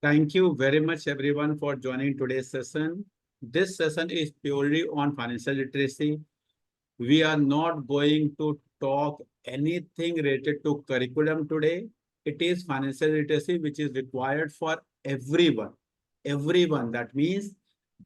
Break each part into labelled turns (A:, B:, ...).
A: Thank you very much, everyone, for joining today's session. This session is purely on financial literacy. We are not going to talk anything related to curriculum today. It is financial literacy which is required for everyone. Everyone. That means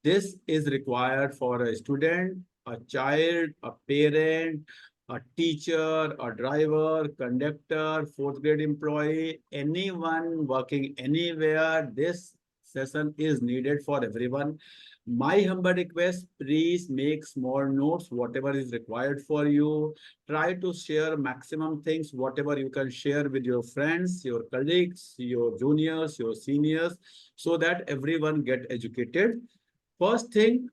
A: this is required for a student, a child, a parent, a teacher, a driver, conductor, fourth grade employee, anyone working anywhere. This session is needed for everyone. My humble request, please make small notes, whatever is required for you. Try to share maximum things, whatever you can share with your friends, your colleagues, your juniors, your seniors, so that everyone get educated. First thing,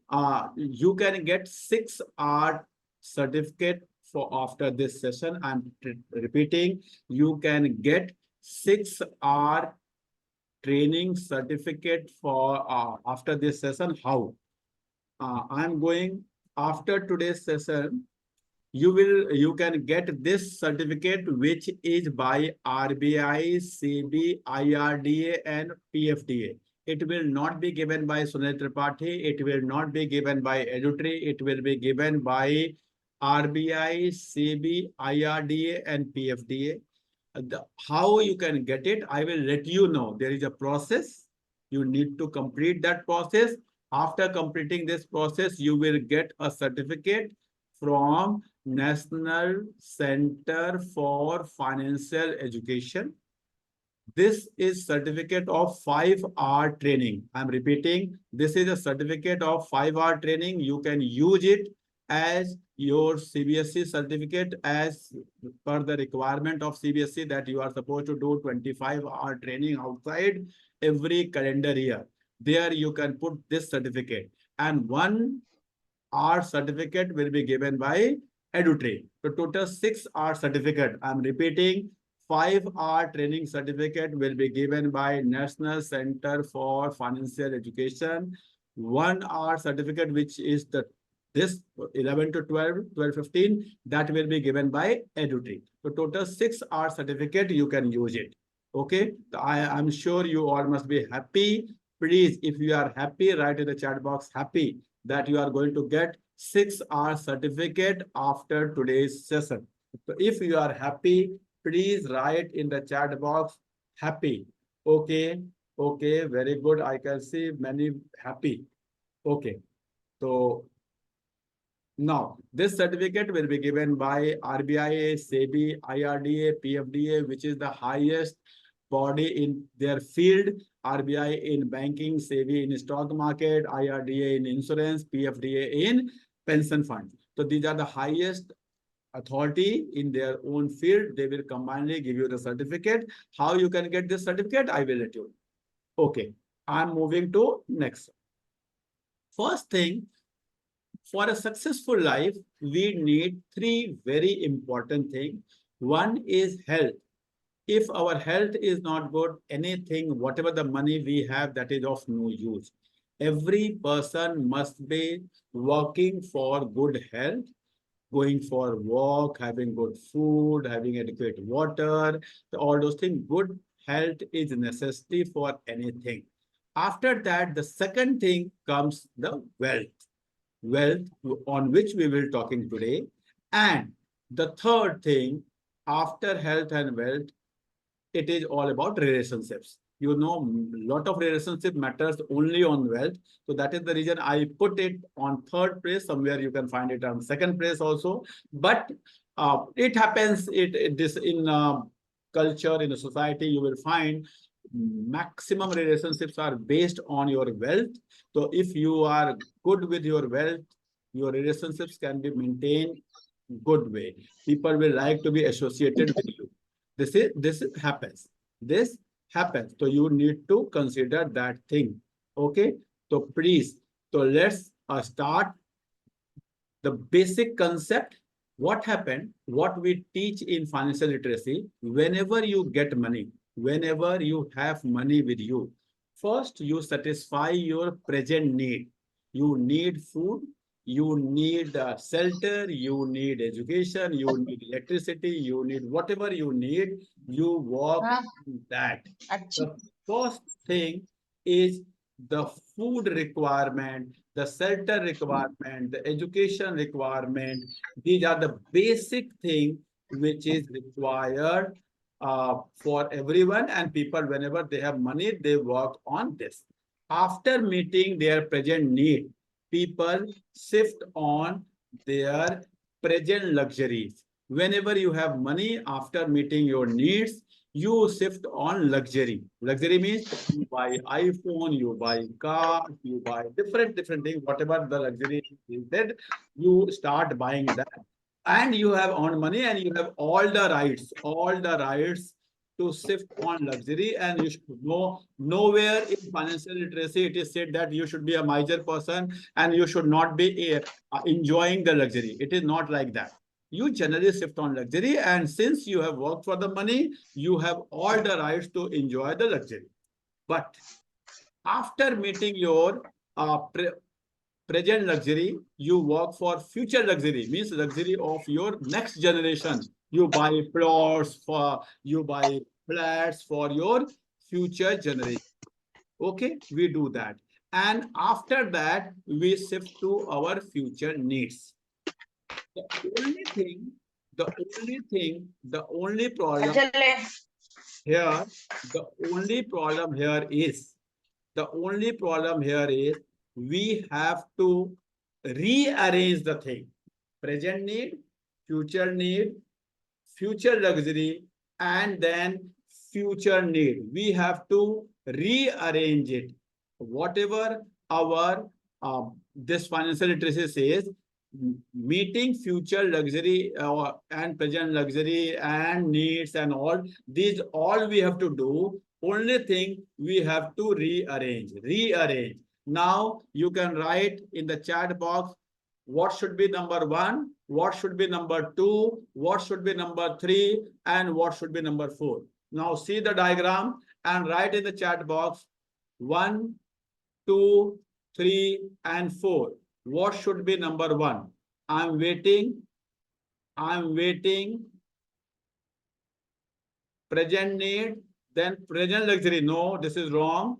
A: you can get 6 hour certificate for after this session. I'm repeating, you can get 6 hour training certificate for after this session. How? I'm going after today's session. You can get this certificate, which is by RBI, CB, IRDA, and PFDA. It will not be given by Sunil Tripathi. It will not be given by Edutry. It will be given by RBI, CB, IRDA, and PFDA. How you can get it, I will let you know. There is a process. You need to complete that process. After completing this process, you will get a certificate from National Center for Financial Education. This is certificate of 5 hour training. I'm repeating, this is a certificate of 5 hour training. You can use it as your CBSE certificate as per the requirement of CBSE that you are supposed to do 25-hour training outside every calendar year. There you can put this certificate, and 1 hour certificate will be given by EduTrain. So total 6 hour certificate. I'm repeating, 5 hour training certificate will be given by National Center for Financial Education. 1 hour certificate, which is this 11 to 12, 12, 15, that will be given by EduTree. So total 6 hour certificate, you can use it. Okay. I'm sure you all must be happy. Please, if you are happy, write in the chat box happy that you are going to get 6 hour certificate after today's session. So if you are happy, please write in the chat box happy. Okay. Okay. Very good. I can see many happy. Okay. So now, this certificate will be given by RBI, SEBI, IRDA, PFDA, which is the highest body in their field. RBI in banking, SEBI in stock market, IRDA in insurance, PFDA in pension funds. So these are the highest authority in their own field. They will combinedly give you the certificate. How you can get this certificate, I will let you know. Okay, I'm moving to next. First thing, for a successful life, we need three very important things. One is health. If our health is not good, anything, whatever the money we have, that is of no use. Every person must be working for good health, going for walk, having good food, having adequate water, all those things. Good health is necessity for anything. After that, the second thing comes the wealth on which we will talking today. And the third thing, after health and wealth, it is all about relationships. You know, lot of relationship matters only on wealth. So that is the reason I put it on third place. Somewhere you can find it on second place also. But it happens, this in culture, in a society, you will find maximum relationships are based on your wealth. So if you are good with your wealth, your relationships can be maintained good way. People will like to be associated with you. This happens. This happens. So you need to consider that thing. Okay. So please, so let's start the basic concept. What happened, what we teach in financial literacy, whenever you get money, whenever you have money with you, first you satisfy your present need. You need food, you need shelter, you need education, you need electricity, you need whatever you need, you work
B: हाँ,
A: that.
B: अच्छी
A: First thing is the food requirement, the shelter requirement, the education requirement. These are the basic thing which is required for everyone, and people, whenever they have money, they work on this. After meeting their present need, people shift on their present luxuries. Whenever you have money, after meeting your needs, you shift on luxury. Luxury means you buy iPhone, you buy car, you buy different things, whatever the luxury is that you start buying that. And you have earned money and you have all the rights to shift on luxury. And you should know, nowhere in financial literacy it is said that you should be a miser person and you should not be enjoying the luxury. It is not like that. You generally shift on luxury, and since you have worked for the money, you have all the rights to enjoy the luxury. But after meeting your present luxury, you work for future luxury, means luxury of your next generation. You buy plots for, you buy flats for your future generation. Okay, we do that. And after that, we shift to our future needs. The only thing, the only problem here, the only problem here is, the only problem here is we have to rearrange the thing. Present need, future luxury, and then future need. We have to rearrange it. Whatever our this financial literacy says, meeting future luxury and present luxury and needs and all, these all we have to do. Only thing we have to rearrange. Now you can write in the chat box what should be number one, what should be number two, what should be number three, and what should be number four. Now see the diagram and write in the chat box 1, 2, 3, and 4. What should be number one? I'm waiting. Present need, then present luxury. No, this is wrong.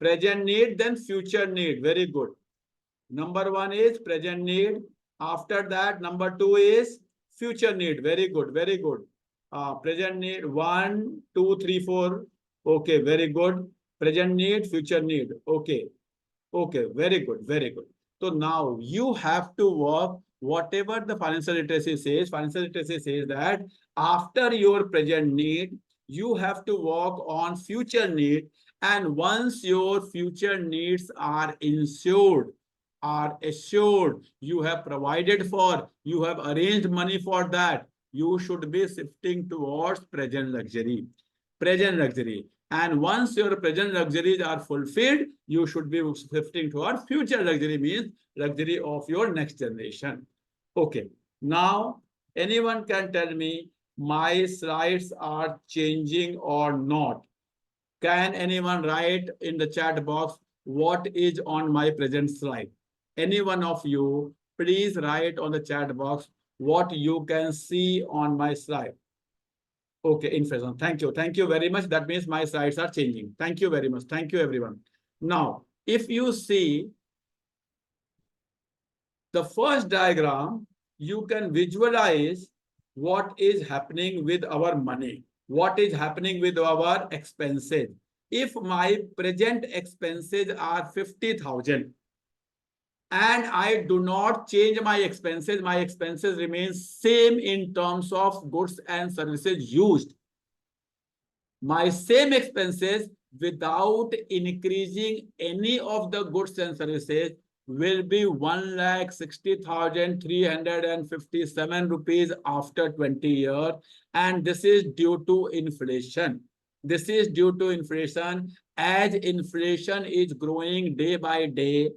A: Present need, then future need. Very good. Number one is present need. After that, number two is future need. Very good, very good. Present need 1, 2, 3, 4. Okay, very good. Present need, future need. Okay, okay, very good, very good. So now you have to work whatever the financial literacy says. Financial literacy says that after your present need, you have to work on future need. And once your future needs are ensured, are assured, you have provided for, you have arranged money for that, you should be shifting towards present luxury. Present luxury. And once your present luxuries are fulfilled, you should be shifting towards future luxury, means luxury of your next generation. Okay. Now, anyone can tell me my slides are changing or not? Can anyone write in the chat box what is on my present slide? Any one of you, please write on the chat box what you can see on my slide. Okay, inflation. Thank you. Thank you very much. That means my slides are changing. Thank you very much. Thank you, everyone. Now, if you see the first diagram, you can visualize what is happening with our money, what is happening with our expenses. If my present expenses are 50,000 and I do not change my expenses remain same in terms of goods and services used. My same expenses without increasing any of the goods and services will be 1,60,357 rupees after 20 years. And this is due to inflation. This is due to inflation. As inflation is growing day by day,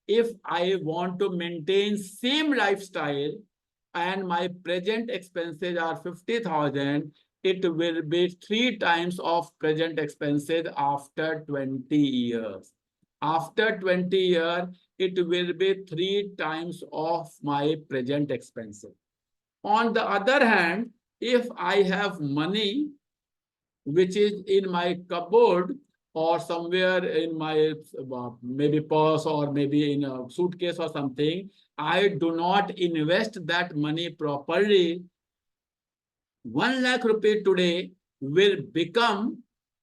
A: if I want to maintain same lifestyle and my present expenses are 50,000, it will be 3 times of present expenses after 20 years. After 20 years, it will be 3 times of my present expenses. On the other hand, if I have money which is in my cupboard or somewhere in my maybe purse or maybe in a suitcase or something, I do not invest that money properly, 1 lakh rupee today will become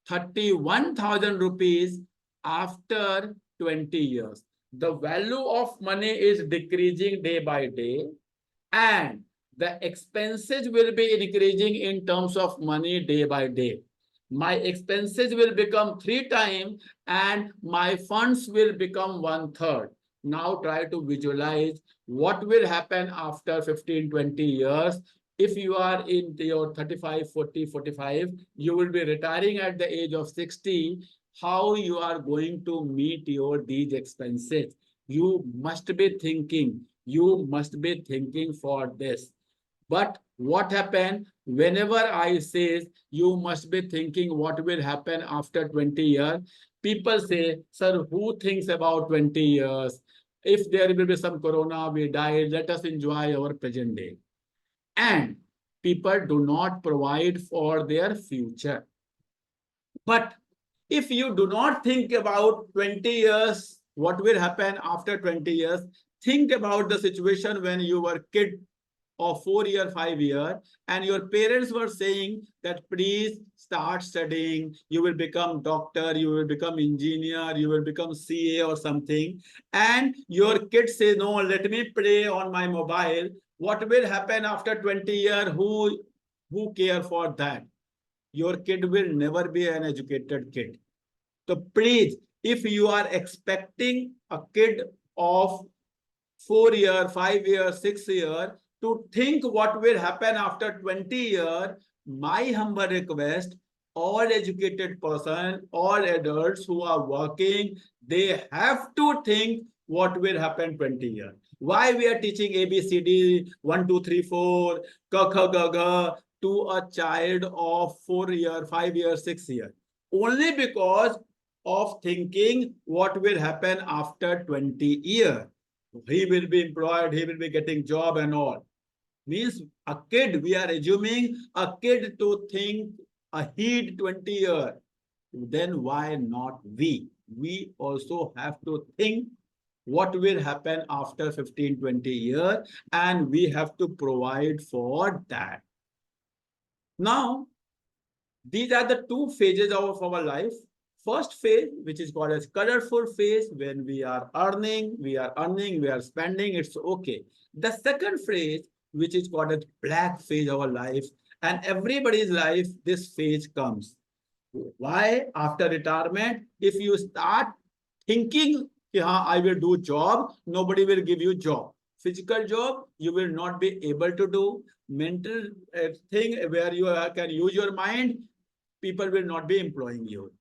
A: 31,000 rupees after 20 years. The value of money is decreasing day by day, and the expenses will be increasing in terms of money day by day. My expenses will become 3 times and my funds will become 1/3. Now try to visualize what will happen after 15, 20 years. If you are in your 35, 40, 45, you will be retiring at the age of 60. How you are going to meet your these expenses? You must be thinking. You must be thinking for this. But what happened whenever I say you must be thinking what will happen after 20 years? People say, sir, who thinks about 20 years? If there will be some corona, we die, let us enjoy our present day. And people do not provide for their future. But if you do not think about 20 years, what will happen after 20 years? Think about the situation when you were kid of 4 year, 5 year, and your parents were saying that please start studying, you will become doctor, you will become engineer, you will become CA or something, and your kids say, no, let me play on my mobile. What will happen after 20 years? Who care for that? Your kid will never be an educated kid. So please, if you are expecting a kid of 4 year, 5 year, 6 year to think what will happen after 20 years, my humble request, all educated person, all adults who are working, they have to think what will happen 20 years. Why we are teaching ABCD 1, 2, 3, 4, ka, kha, ga, ga to a child of 4 year, 5 year, 6 year? Only because of thinking what will happen after 20 years. He will be employed, he will be getting job and all. Means a kid, we are assuming a kid to think ahead 20 years. Then why not we? We also have to think what will happen after 15, 20 years, and we have to provide for that. Now, these are the two phases of our life. First phase, which is called as colorful phase, when we are earning, we are spending, it's okay. The second phase, which is called as black phase of our life, and everybody's life, this phase comes. Why? After retirement, if you start thinking, I will do job, nobody will give you job. Physical job, you will not be able to do. Mental thing where you can use your mind, people will not be employing you.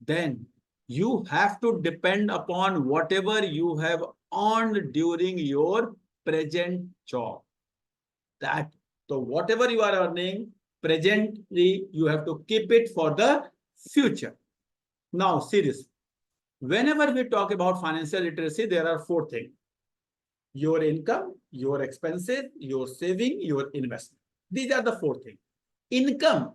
A: Then you have to depend upon whatever you have earned during your present job. That so whatever you are earning presently, you have to keep it for the future. Now, serious. Whenever we talk about financial literacy, there are 4 things: your income, your expenses, your saving, your investment. These are the 4 things. Income.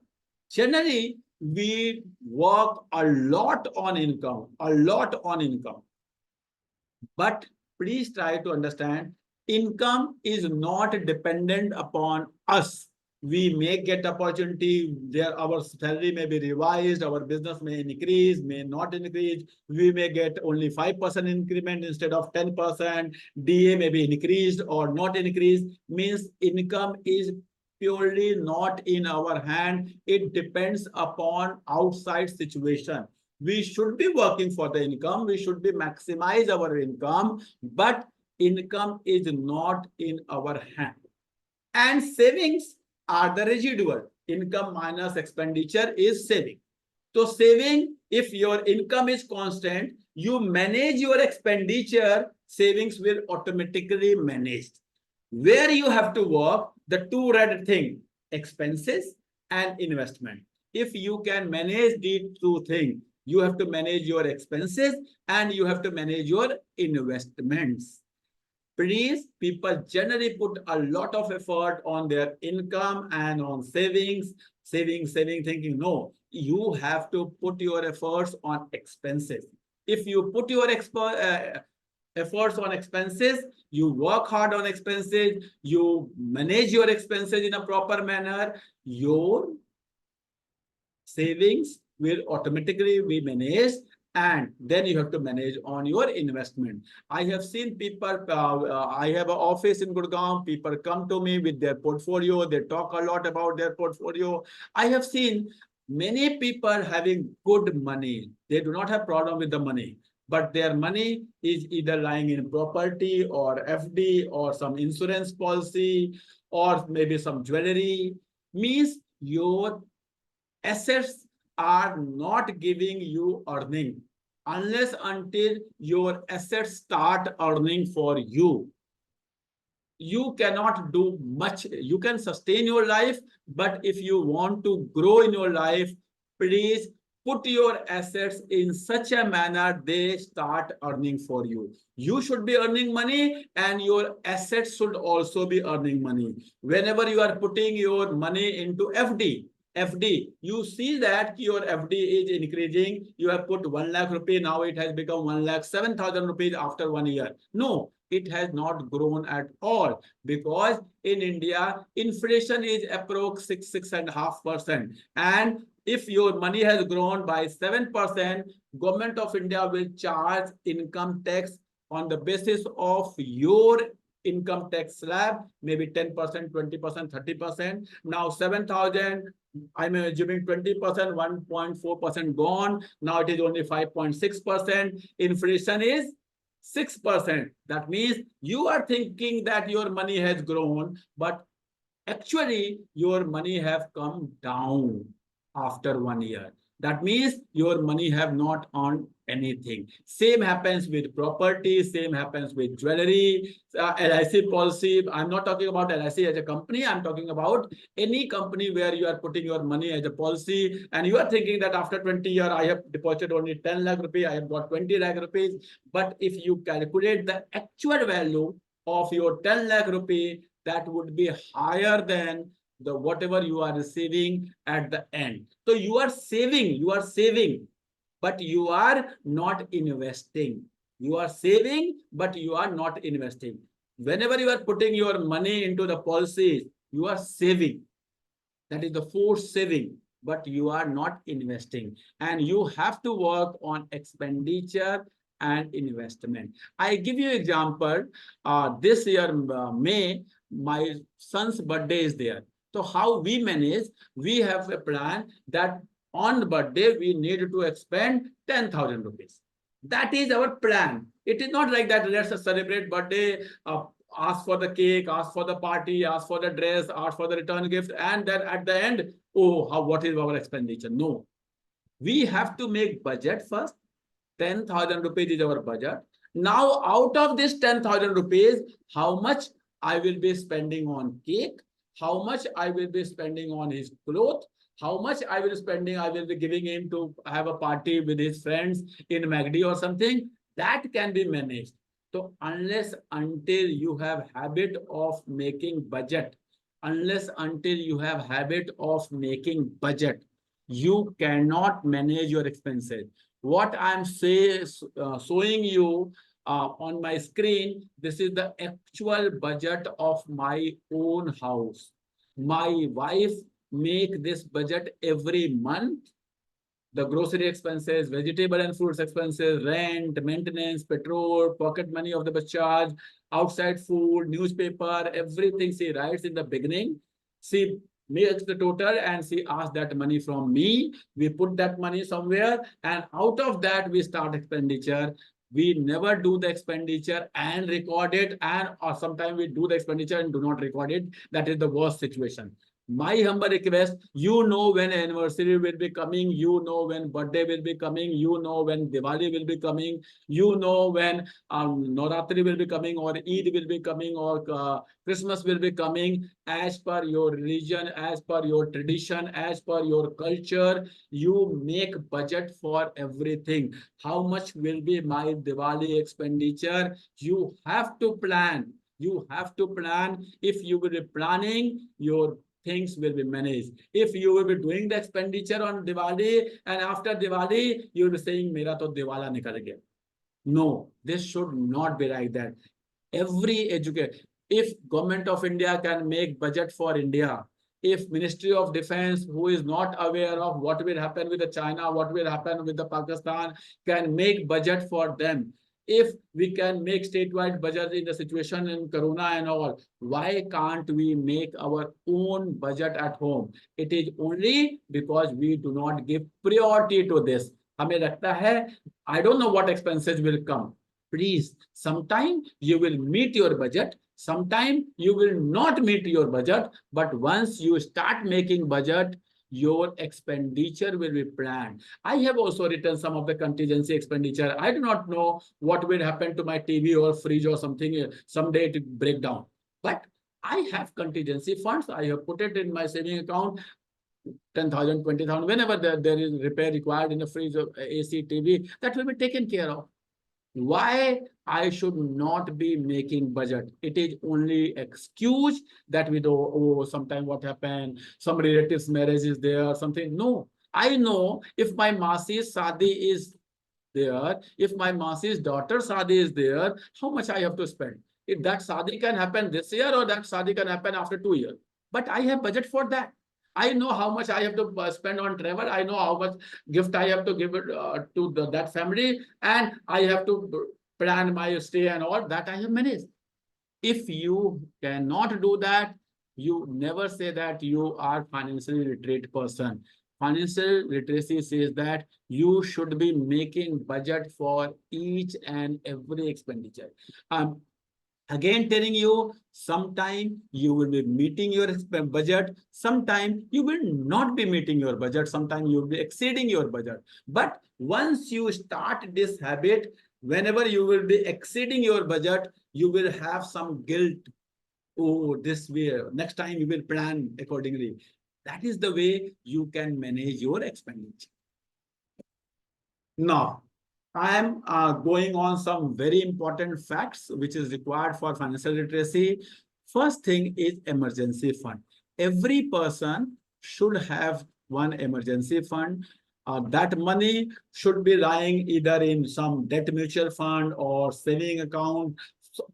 A: Generally, we work a lot on income, But please try to understand, income is not dependent upon us. We may get opportunity there, our salary may be revised, our business may increase, may not increase, we may get only 5% increment instead of 10%, DA may be increased or not increased. Means income is purely not in our hand. It depends upon outside situation. We should be working for the income, we should be maximize our income, but income is not in our hand. And savings are the residual. Income minus expenditure is saving. So saving, if your income is constant, you manage your expenditure, savings will automatically manage. Where you have to work, the two red thing, expenses and investment. If you can manage these 2 things, you have to manage your expenses and you have to manage your investments. Please, people generally put a lot of effort on their income and on savings. saving, thinking. No, you have to put your efforts on expenses. If you put your efforts on expenses, you work hard on expenses, you manage your expenses in a proper manner, your savings will automatically be managed, and then you have to manage on your investment. I have seen people, I have an office in Gurgaon, people come to me with their portfolio, they talk a lot about their portfolio. I have seen many people having good money, they do not have problem with the money, but their money is either lying in property or FD or some insurance policy or maybe some jewelry. Means your assets are not giving you earning unless until your assets start earning for you. You cannot do much. You can sustain your life, but if you want to grow in your life, please put your assets in such a manner they start earning for you. You should be earning money and your assets should also be earning money. Whenever you are putting your money into FD, you see that your FD is increasing. You have put 1 lakh rupee, now it has become 1,07,000 rupees after 1 year. No, it has not grown at all, because in India, inflation is approx 6.5%. And if your money has grown by 7%, Government of India will charge income tax on the basis of your income tax slab, maybe 10%, 20%, 30%. Now 7,000, I'm assuming 20%, 1.4% gone. Now it is only 5.6%. Inflation is 6%. That means you are thinking that your money has grown, but actually your money have come down after 1 year. That means your money have not earned anything. Same happens with property, same happens with jewelry, LIC policy. I'm not talking about LIC as a company. I'm talking about any company where you are putting your money as a policy and you are thinking that after 20 years, I have deposited only 10 lakh rupees, I have got 20 lakh rupees. But if you calculate the actual value of your 10 lakh rupee, that would be higher than the whatever you are receiving at the end. So you are saving, but you are not investing. You are saving, but you are not investing. Whenever you are putting your money into the policies, you are saving. That is the forced saving, but you are not investing. And you have to work on expenditure and investment. I give you example. This year, May, my son's birthday is there. So how we manage, we have a plan that on the birthday, we need to expend 10,000 rupees. That is our plan. It is not like that, let's celebrate birthday, ask for the cake, ask for the party, ask for the dress, ask for the return gift, and then at the end, oh, what is our expenditure? No. We have to make budget first. 10,000 rupees is our budget. Now, out of this 10,000 rupees, how much I will be spending on cake, how much I will be spending on his clothes, how much I will be giving him to have a party with his friends in MACD or something, that can be managed. So unless until you have habit of making budget, you cannot manage your expenses. What I'm showing you on my screen, this is the actual budget of my own house. My wife make this budget every month. The grocery expenses, vegetable and fruits expenses, rent, maintenance, petrol, pocket money of the bus charge, outside food, newspaper, everything she writes in the beginning. She makes the total and she asks that money from me. We put that money somewhere and out of that we start expenditure. We never do the expenditure and record it, and or sometimes we do the expenditure and do not record it. That is the worst situation. My humble request, you know when anniversary will be coming, you know when birthday will be coming, you know when Diwali will be coming, you know when Navratri will be coming or Eid will be coming or Christmas will be coming. As per your religion, as per your tradition, as per your culture, you make budget for everything. How much will be my Diwali expenditure? You have to plan. You have to plan. If you will be planning, your things will be managed. If you will be doing the expenditure on Diwali and after Diwali, you will be saying, Mera to Diwala nikal gaya. No, this should not be like that. Every educator, if Government of India can make budget for India, if Ministry of Defense, who is not aware of what will happen with the China, what will happen with the Pakistan, can make budget for them, if we can make statewide budget in the situation in Corona and all, why can't we make our own budget at home? It is only because we do not give priority to this. हमें लगता है, I don't know what expenses will come. Please, sometime you will meet your budget, sometime you will not meet your budget, but once you start making budget, your expenditure will be planned. I have also written some of the contingency expenditure. I do not know what will happen to my TV or fridge or something someday to break down. But I have contingency funds. I have put it in my saving account, 10,000, 20,000, whenever there is repair required in the fridge or AC, TV, that will be taken care of. Why I should not be making budget? It is only excuse that we do, oh, sometime what happened, some relatives' marriage is there, something. No, I know if my Masi's Sadi is there, if my Masi's daughter's Sadi is there, how much I have to spend. If that Sadi can happen this year or that Sadi can happen after 2 years. But I have budget for that. I know how much I have to spend on travel. I know how much gift I have to give it to that family, and I have to plan my stay and all that I have managed. If you cannot do that, you never say that you are financially literate person. Financial literacy says that you should be making budget for each and every expenditure. Again telling you, sometime you will be meeting your budget, sometime you will not be meeting your budget, sometime you will be exceeding your budget. But once you start this habit, whenever you will be exceeding your budget, you will have some guilt. Oh, this way, next time you will plan accordingly. That is the way you can manage your expenditure. Now, I am going on some very important facts which is required for financial literacy. First thing is emergency fund. Every person should have one emergency fund. That money should be lying either in some debt mutual fund or saving account,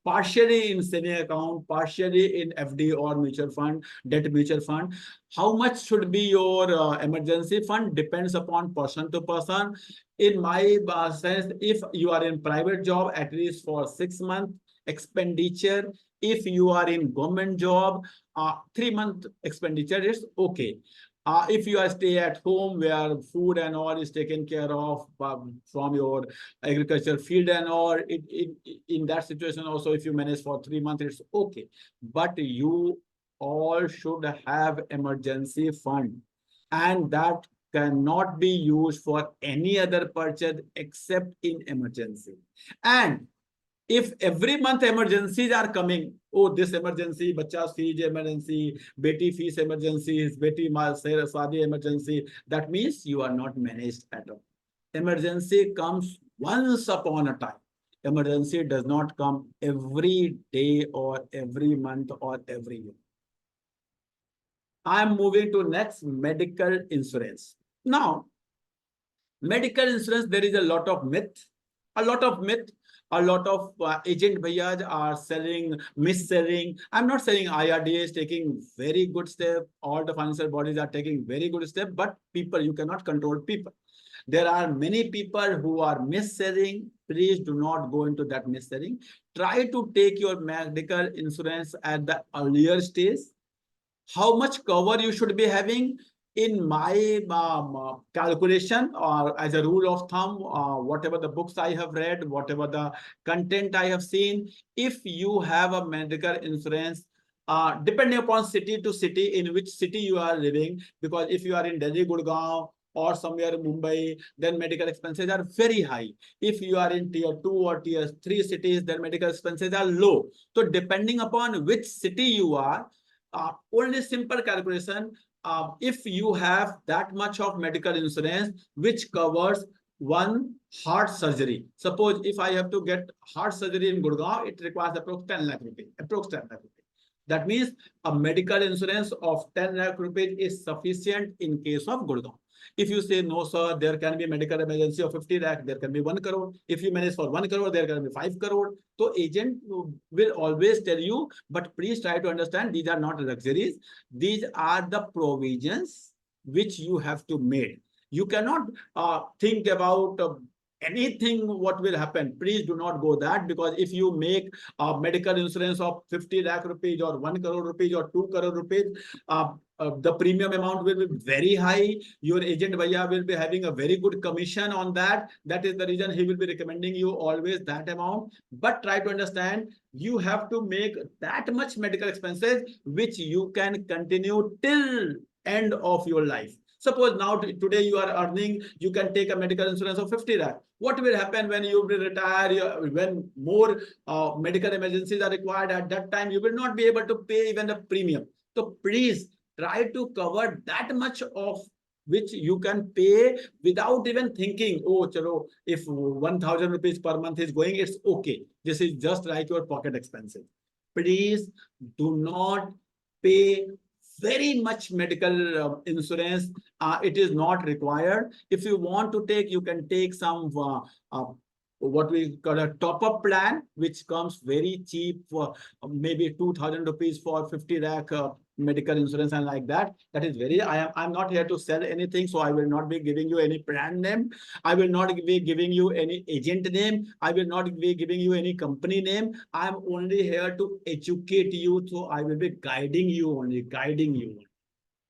A: partially in saving account, partially in FD or mutual fund, debt mutual fund. How much should be your emergency fund depends upon person to person. In my sense, if you are in private job, at least for 6 months expenditure. If you are in government job, 3 month expenditure is okay. If you are stay at home where food and all is taken care of from your agriculture field and all, in that situation also, if you manage for 3 months, it's okay. But you all should have emergency fund, and that cannot be used for any other purchase except in emergency. And if every month emergencies are coming, oh, this emergency, bacha's fees emergency, beti fees emergencies, beti sadi emergency, that means you are not managed at all. Emergency comes once upon a time. Emergency does not come every day or every month or every year. I am moving to next, medical insurance. Now, medical insurance, there is a lot of myth, a lot of agent bhaiyas are selling, mis-selling. I'm not saying IRDA is taking very good step. All the financial bodies are taking very good step, but people, you cannot control people. There are many people who are mis-selling. Please do not go into that mis-selling. Try to take your medical insurance at the earlier stage. How much cover you should be having? In my calculation, or as a rule of thumb, whatever the books I have read, whatever the content I have seen, if you have a medical insurance, depending upon city to city, in which city you are living, because if you are in Delhi, Gurgaon, or somewhere in Mumbai, then medical expenses are very high. If you are in tier 2 or tier 3 cities, then medical expenses are low. So depending upon which city you are, only simple calculation, if you have that much of medical insurance which covers one heart surgery. Suppose if I have to get heart surgery in Gurgaon, it requires approx 10 lakh rupees, approx 10 lakh rupees. That means a medical insurance of 10 lakh rupees is sufficient in case of Gurgaon. If you say, no, sir, there can be medical emergency of 50 lakh, there can be 1 crore. If you manage for 1 crore, there can be 5 crore. So agent will always tell you, but please try to understand these are not luxuries. These are the provisions which you have to make. You cannot think about anything what will happen. Please do not go that, because if you make a medical insurance of 50 lakh rupees or 1 crore rupees or 2 crore rupees, the premium amount will be very high. Your agent bhaiya will be having a very good commission on that. That is the reason he will be recommending you always that amount. But try to understand, you have to make that much medical expenses which you can continue till end of your life. Suppose now today you are earning, you can take a medical insurance of 50 lakh. What will happen when you will retire, when more medical emergencies are required? At that time, you will not be able to pay even the premium. So please try to cover that much of which you can pay without even thinking, oh, chalo, if 1,000 rupees per month is going, it's okay. This is just like your pocket expenses. Please do not pay very much medical insurance. It is not required. If you want to take, you can take some what we call a top-up plan, which comes very cheap for maybe 2,000 rupees for 50 lakh medical insurance and like that. That is very, I'm not here to sell anything, so I will not be giving you any brand name. I will not be giving you any agent name. I will not be giving you any company name. I'm only here to educate you. So I will be guiding you only, guiding you.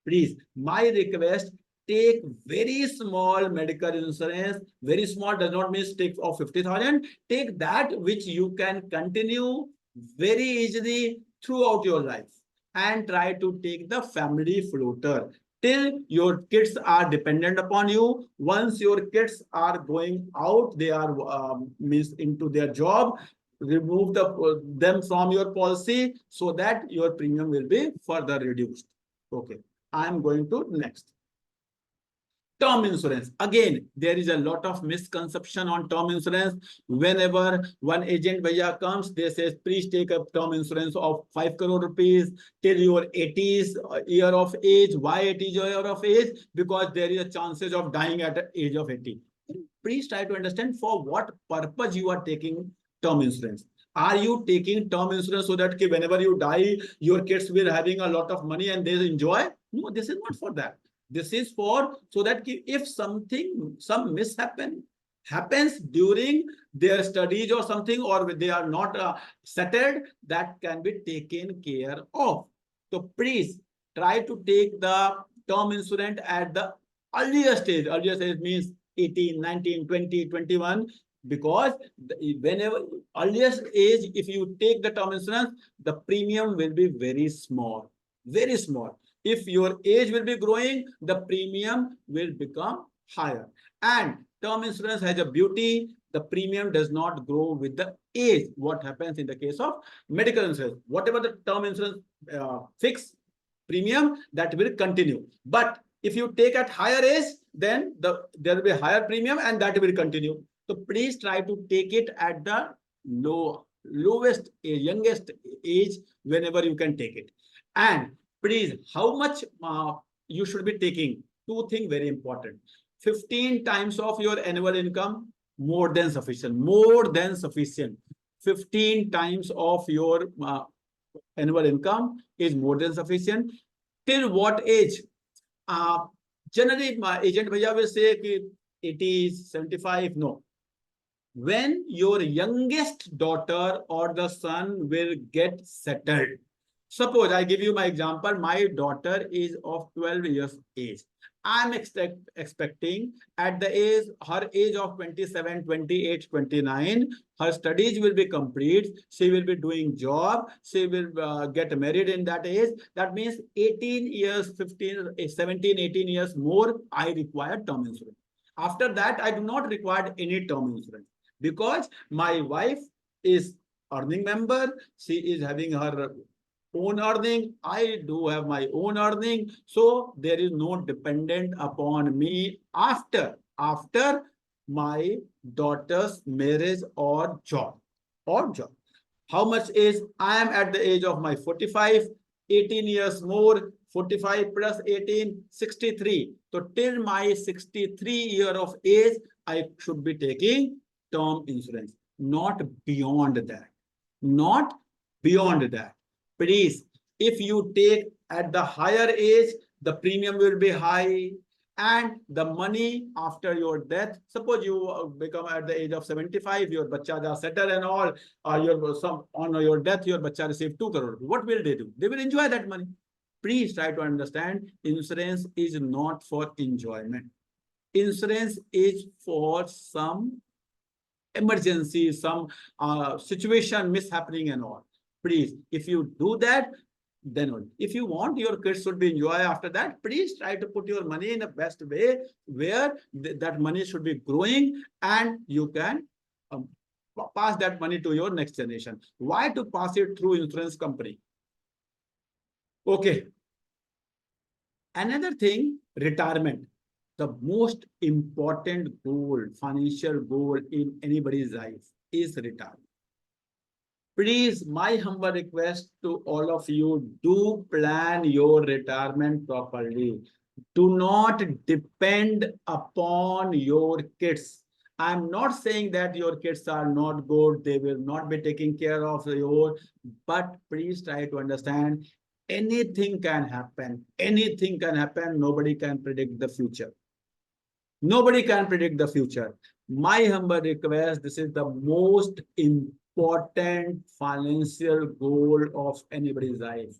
A: Please, my request, take very small medical insurance. Very small does not mean take of 50,000. Take that which you can continue very easily throughout your life, and try to take the family floater till your kids are dependent upon you. Once your kids are going out, they are means into their job, remove them from your policy so that your premium will be further reduced. Okay, I am going to next. Term insurance. Again, there is a lot of misconception on term insurance. Whenever one agent bhaiya comes, they say, please take a term insurance of 5 crore rupees till your 80th year of age. Why 80th year of age? Because there is a chances of dying at the age of 80. Please try to understand for what purpose you are taking term insurance. Are you taking term insurance so that whenever you die, your kids will having a lot of money and they enjoy? No, this is not for that. This is for so that if something, some mishappen happens during their studies or something, or they are not settled, that can be taken care of. So please try to take the term insurance at the earlier stage. Earlier stage means 18, 19, 20, 21. Because whenever earliest age, if you take the term insurance, the premium will be very small, very small. If your age will be growing, the premium will become higher. And term insurance has a beauty. The premium does not grow with the age. What happens in the case of medical insurance? Whatever the term insurance fixed premium, that will continue. But if you take at higher age, then there will be higher premium and that will continue. So please try to take it at the lowest, youngest age whenever you can take it. And please, how much you should be taking? Two things very important. 15 times of your annual income, more than sufficient. More than sufficient. 15 times of your annual income is more than sufficient. Till what age? Generally, my agent bhaiya will say 80, 75. No. When your youngest daughter or the son will get settled. Suppose I give you my example. My daughter is of 12 years age. I'm expecting at the age, her age of 27, 28, 29, her studies will be complete. She will be doing job. She will get married in that age. That means 18 years, 15, 17, 18 years more, I require term insurance. After that, I do not require any term insurance because my wife is earning member. She is having her own earning. I do have my own earning. So there is no dependent upon me after my daughter's marriage or job. How much is I am at the age of my 45, 18 years more, 45 plus 18, 63. So till my 63 year of age, I should be taking term insurance, not beyond that. Not beyond that. Please, if you take at the higher age, the premium will be high, and the money after your death, suppose you become at the age of 75, your bachas are settled and all, your some on your death, your bacha receive 2 crore. What will they do? They will enjoy that money. Please try to understand, insurance is not for enjoyment. Insurance is for some emergency, some situation mishappening and all. Please, if you do that, then only. If you want your kids should be enjoy after that, please try to put your money in the best way where that money should be growing and you can pass that money to your next generation. Why to pass it through insurance company? Okay. Another thing, retirement. The most important goal, financial goal in anybody's life is retirement. Please, my humble request to all of you, do plan your retirement properly. Do not depend upon your kids. I'm not saying that your kids are not good, they will not be taking care of your, but please try to understand, anything can happen. Anything can happen. Nobody can predict the future. Nobody can predict the future. My humble request, this is the most important financial goal of anybody's life.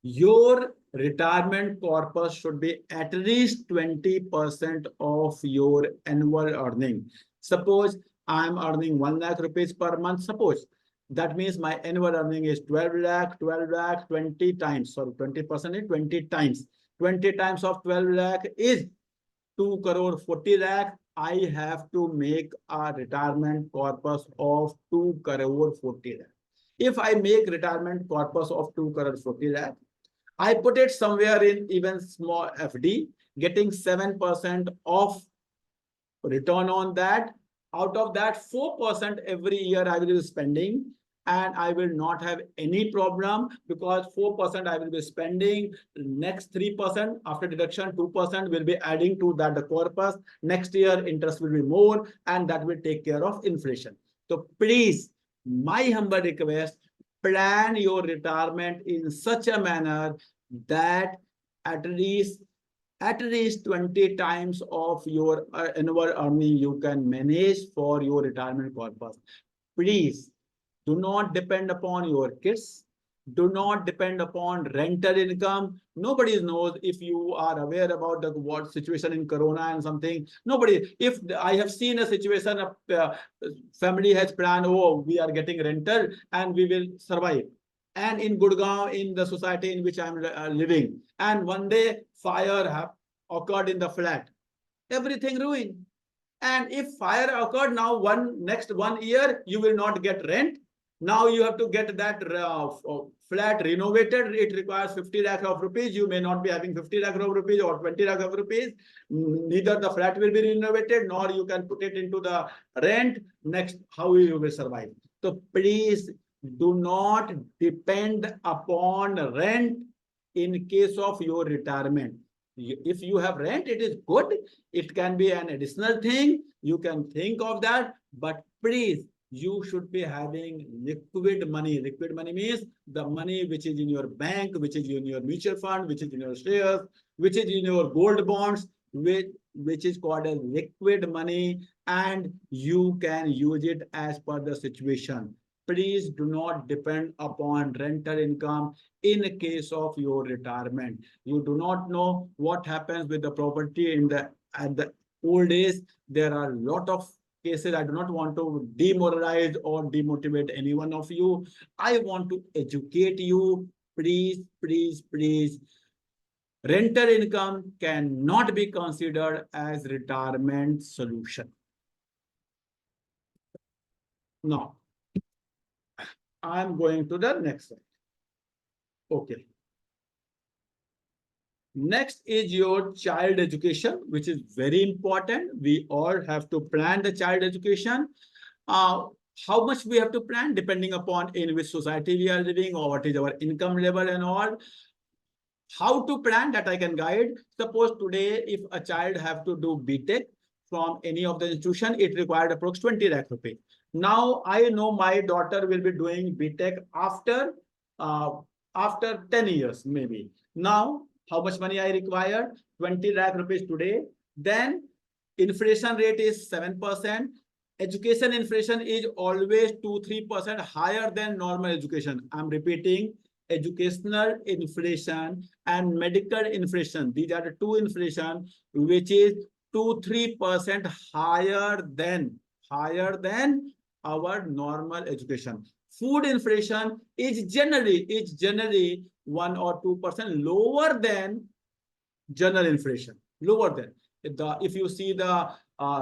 A: Your retirement corpus should be at least 20% of your annual earning. Suppose I'm earning 1 lakh rupees per month. Suppose that means my annual earning is 12 lakh, 20 times. Sorry, 20% is 20 times. 20 times of 12 lakh is 2 crore 40 lakh. I have to make a retirement corpus of 2 crore 40 lakh. If I make retirement corpus of 2 crore 40 lakh, I put it somewhere in even small FD, getting 7% of return on that. Out of that, 4% every year I will be spending, and I will not have any problem because 4% I will be spending. Next 3% after deduction, 2% will be adding to that the corpus. Next year, interest will be more, and that will take care of inflation. So please, my humble request, plan your retirement in such a manner that at least 20 times of your annual earning you can manage for your retirement corpus. Please do not depend upon your kids. Do not depend upon rental income. Nobody knows if you are aware about the what situation in Corona and something. Nobody. If I have seen a situation, a family has planned, oh, we are getting rental and we will survive. And in Gurgaon, in the society in which I'm living, and one day fire occurred in the flat, everything ruined. And if fire occurred now, next 1 year, you will not get rent. Now you have to get that flat renovated. It requires 50 lakh of rupees. You may not be having 50 lakh of rupees or 20 lakh of rupees. Neither the flat will be renovated, nor you can put it into the rent. Next, how you will survive? So please do not depend upon rent in case of your retirement. If you have rent, it is good. It can be an additional thing. You can think of that. But please, you should be having liquid money. Liquid money means the money which is in your bank, which is in your mutual fund, which is in your shares, which is in your gold bonds, which is called as liquid money, and you can use it as per the situation. Please do not depend upon rental income in case of your retirement. You do not know what happens with the property at the old days. There are a lot of cases. I do not want to demoralize or demotivate any one of you. I want to educate you. Please, please, please. Rental income cannot be considered as retirement solution. Now, I'm going to the next slide. Okay. Next is your child education, which is very important. We all have to plan the child education. How much we have to plan depending upon in which society we are living or what is our income level and all. How to plan, that I can guide. Suppose today, if a child have to do BTech from any of the institution, it required approx 20 lakh rupees. Now I know my daughter will be doing BTech uh, after 10 years maybe. Now how much money I require? 20 lakh rupees today. Then inflation rate is 7%. Education inflation is always 2-3% higher than normal education. I'm repeating, educational inflation and medical inflation. These are the two inflation which is 2-3% higher than our normal education. Food inflation is generally 1 or 2% lower than general inflation. Lower than if you see the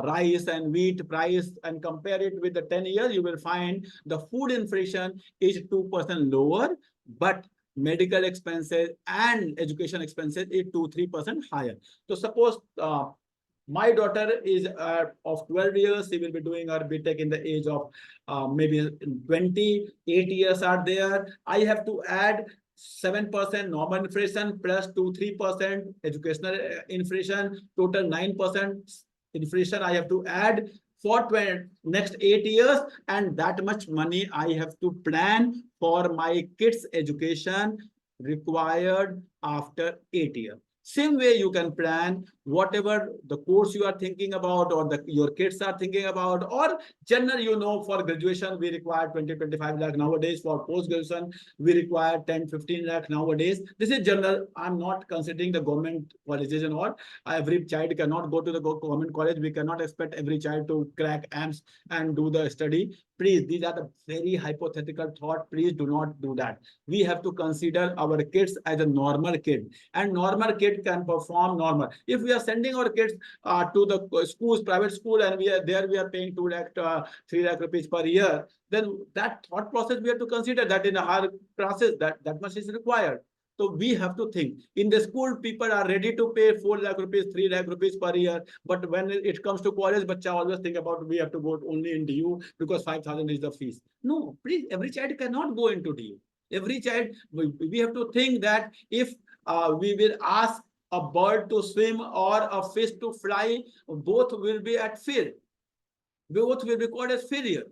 A: rice and wheat price and compare it with the 10 years, you will find the food inflation is 2% lower, but medical expenses and education expenses is 2-3% higher. So suppose my daughter is of 12 years, she will be doing her BTech in the age of maybe 28 years are there. I have to add 7% normal inflation plus 2-3% educational inflation, total 9% inflation I have to add for next 8 years, and that much money I have to plan for my kids' education required after 8 years. Same way you can plan whatever the course you are thinking about or your kids are thinking about, or general, for graduation we require 20-25 lakh nowadays. For post-graduation we require 10-15 lakh nowadays. This is general. I'm not considering the government colleges and all. Every child cannot go to the government college. We cannot expect every child to crack AMS and do the study. Please, these are the very hypothetical thought. Please do not do that. We have to consider our kids as a normal kid, and normal kid can perform normal. If we are sending our kids to the schools, private school, and we are paying 2 lakh, 3 lakh rupees per year, then that thought process we have to consider that in our classes that much is required. So we have to think. In the school, people are ready to pay 4 lakh rupees, 3 lakh rupees per year. But when it comes to college, bacha always think about we have to go only in DU because 5,000 is the fees. No, please, every child cannot go into DU. Every child, we have to think that if we will ask a bird to swim or a fish to fly, both will be at fear. Both will be called as failure.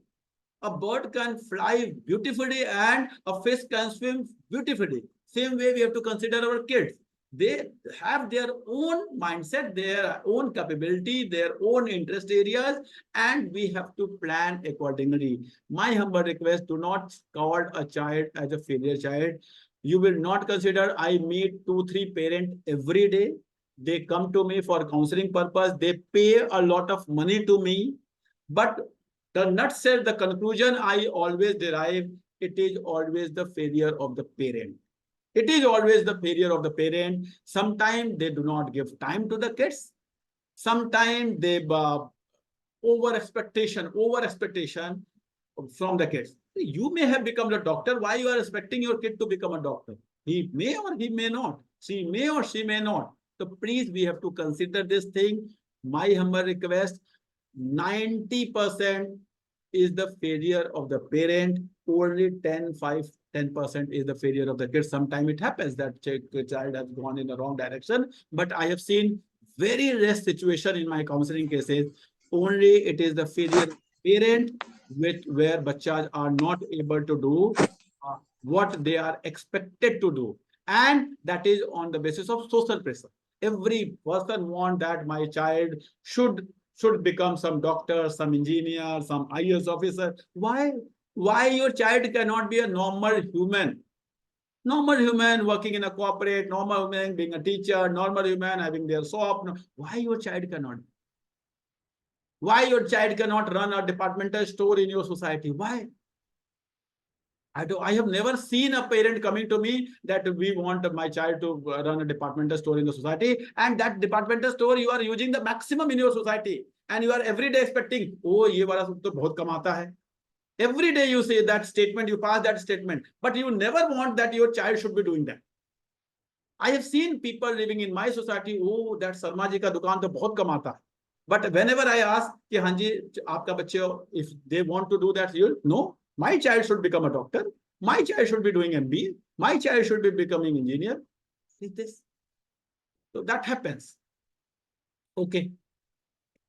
A: A bird can fly beautifully and a fish can swim beautifully. Same way we have to consider our kids. They have their own mindset, their own capability, their own interest areas, and we have to plan accordingly. My humble request, do not call a child as a failure child. You will not consider. I meet 2-3 parents every day. They come to me for counseling purpose. They pay a lot of money to me. But the nutshell, the conclusion I always derive, it is always the failure of the parent. It is always the failure of the parent. Sometimes they do not give time to the kids. Sometimes they over expectation from the kids. You may have become a doctor. Why you are expecting your kid to become a doctor? He may or he may not. She may or she may not. So please, we have to consider this thing. My humble request, 90% is the failure of the parent. Only 10% is the failure of the kid. Sometimes it happens that child has gone in the wrong direction. But I have seen very rare situation in my counseling cases. Only it is the failure of parent where bachas are not able to do what they are expected to do. And that is on the basis of social pressure. Every person wants that my child should become some doctor, some engineer, some IAS officer. Why your child cannot be a normal human? Normal human working in a corporate, normal human being a teacher, normal human having their shop. Why your child cannot? Why your child cannot run a departmental store in your society? Why? I have never seen a parent coming to me that we want my child to run a departmental store in the society, and that departmental store you are using the maximum in your society, and you are every day expecting, oh, ye wala to bahut kamata hai. Every day you say that statement, you pass that statement, but you never want that your child should be doing that. I have seen people living in my society, oh, that Sarma ji ka dukaan to bahut kamata hai. But whenever I ask कि हाँ जी आपका बच्चे if they want to do that, you no, my child should become a doctor, my child should be doing MBA, my child should be becoming engineer. Is this? So that happens. Okay,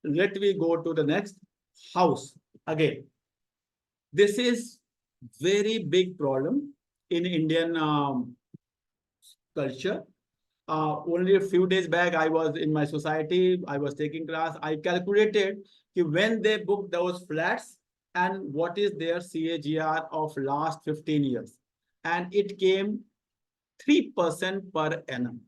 A: let me go to the next. House again. This is very big problem in Indian culture. Only a few days back, I was in my society, I was taking class. I calculated when they book those flats and what is their CAGR of last 15 years. And it came 3% per annum.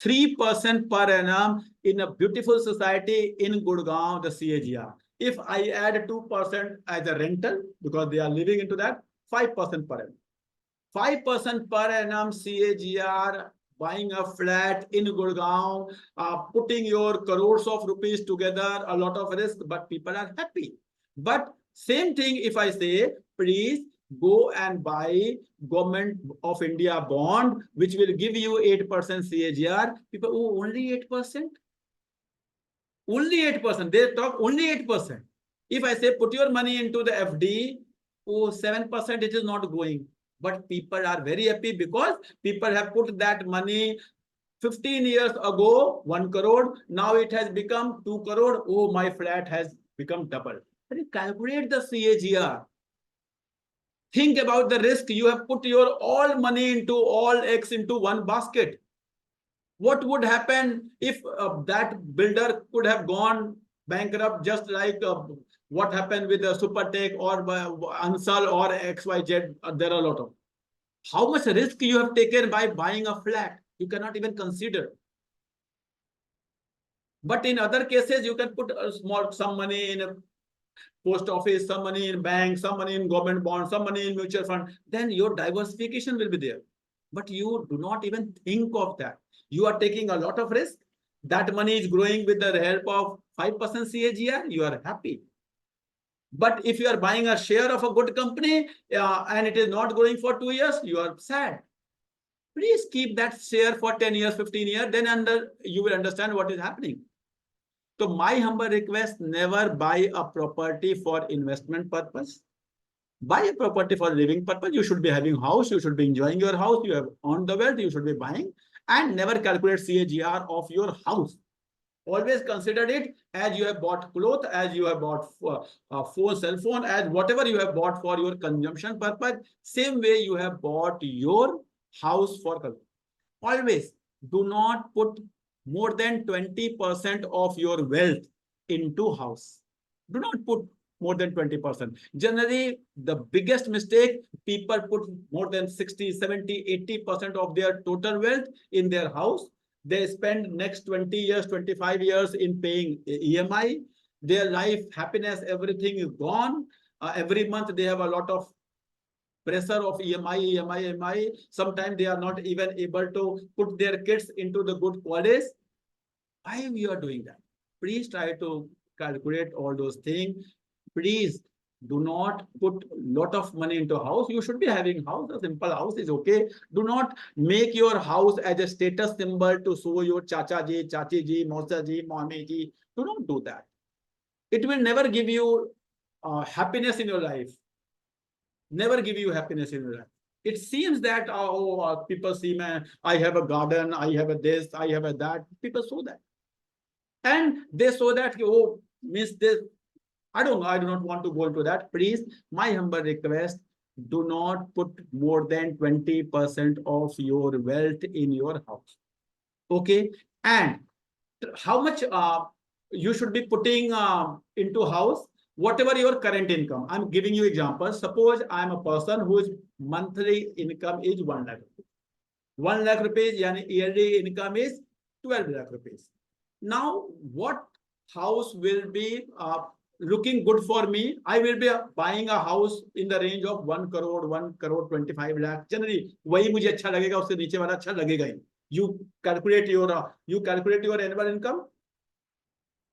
A: 3% per annum in a beautiful society in Gurgaon, the CAGR. If I add 2% as a rental, because they are living into that, 5% per annum. 5% per annum CAGR, buying a flat in Gurgaon, putting your crores of rupees together, a lot of risk, but people are happy. But same thing if I say, please go and buy government of India bond, which will give you 8% CAGR. People, oh, only 8%? Only 8%. They talk only 8%. If I say, put your money into the FD, oh, 7%, it is not going. But people are very happy because people have put that money 15 years ago, 1 crore. Now it has become 2 crore. Oh, my flat has become double. Calculate the CAGR. Think about the risk. You have put your all money into all eggs into one basket. What would happen if that builder could have gone bankrupt, just like what happened with the Supertech or Ansal or XYZ? There are a lot of. How much risk you have taken by buying a flat? You cannot even consider. But in other cases, you can put some money in a post office, some money in bank, some money in government bond, some money in mutual fund. Then your diversification will be there. But you do not even think of that. You are taking a lot of risk. That money is growing with the help of 5% CAGR. You are happy. But if you are buying a share of a good company and it is not growing for 2 years, you are sad. Please keep that share for 10 years, 15 years, then you will understand what is happening. So my humble request, never buy a property for investment purpose. Buy a property for living purpose. You should be having house, you should be enjoying your house, you have earned the wealth, you should be buying, and never calculate CAGR of your house. Always consider it as you have bought clothes, as you have bought phone, cell phone, as whatever you have bought for your consumption purpose. Same way you have bought your house for consumption. Always do not put more than 20% of your wealth into house. Do not put more than 20%. Generally, the biggest mistake, people put more than 60, 70, 80% of their total wealth in their house. They spend next 20 years, 25 years in paying EMI. Their life, happiness, everything is gone. Every month they have a lot of pressure of EMI. Sometimes they are not even able to put their kids into the good college. Why we are doing that? Please try to calculate all those things. Please do not put lot of money into a house. You should be having house. A simple house is okay. Do not make your house as a status symbol to show your chacha ji, chachi ji, mausa ji, mommy ji. Do not do that. It will never give you happiness in your life. Never give you happiness in your life. It seems that people see, man, I have a garden, I have a this, I have a that. People show that. And they saw that, oh, means this. I don't know. I do not want to go into that. Please, my humble request, do not put more than 20% of your wealth in your house. Okay. And how much you should be putting into house, whatever your current income. I'm giving you example. Suppose I'm a person whose monthly income is 1 lakh rupees. 1 lakh rupees, yani yearly income is 12 lakh rupees. Now, what house will be looking good for me? I will be buying a house in the range of 1 crore, 1 crore 25 lakh. Generally, वही मुझे अच्छा लगेगा, उससे नीचे वाला अच्छा लगेगा ही. You calculate your annual income,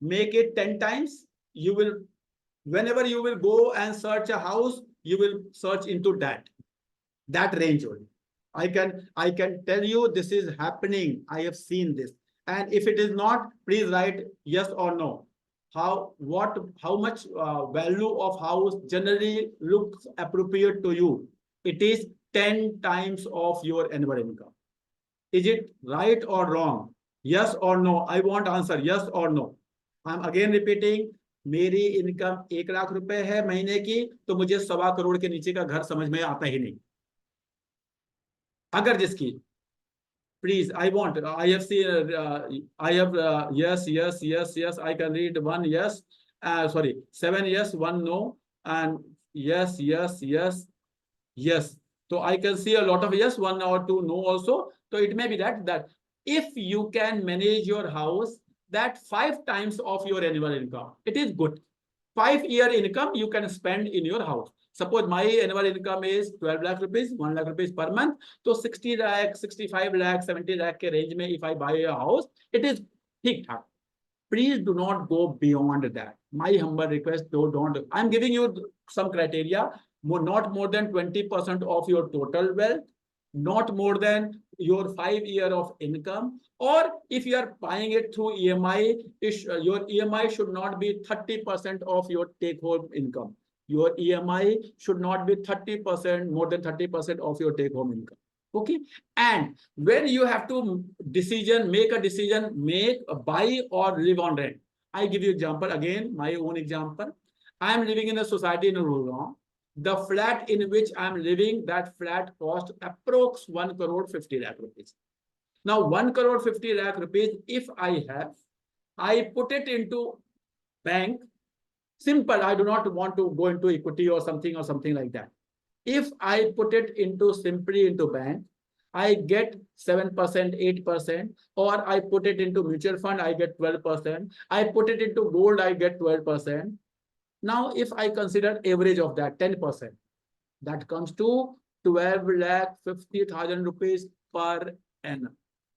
A: make it 10 times. You will, whenever you will go and search a house, you will search into that range only. I can tell you this is happening. I have seen this. And if it is not, please write yes or no. how much value of house generally looks appropriate to you. It is 10 times of your annual income. Is it right or wrong? Yes or no? I want answer yes or no. I'm again repeating. मेरी income 1 lakh रुपए है महीने की, तो मुझे 1.25 करोड़ के नीचे का घर समझ में आता ही नहीं. अगर जिसकी, please, I want, I have seen, I have, yes, yes, yes, yes, I can read one yes, sorry, 7 yes, 1 no, and yes, yes, yes, yes. So I can see a lot of yes, 1 or 2 no also. So it may be that if you can manage your house, that 5 times of your annual income, it is good. 5-year income you can spend in your house. Suppose my annual income is 12 lakh rupees, 1 lakh rupees per month. So 60 lakh, 65 lakh, 70 lakh के range में if I buy a house, it is ठीक ठाक. Please do not go beyond that. My humble request, don't. I'm giving you some criteria. Not more than 20% of your total wealth, not more than your 5 year of income, or if you are buying it through EMI, your EMI should not be 30% of your take-home income. Your EMI should not be 30%, more than 30% of your take-home income. Okay. And when you have to make a decision, buy or live on rent. I give you example again, my own example. I am living in a society in Gurgaon. The flat in which I am living, that flat cost approx 1 crore 50 lakh rupees. Now 1 crore 50 lakh rupees, if I have, I put it into bank. Simple, I do not want to go into equity or something like that. If I put it simply into bank, I get 7%, 8%, or I put it into mutual fund, I get 12%. I put it into gold, I get 12%. Now, if I consider average of that 10%, that comes to 12 lakh 50,000 rupees per annum.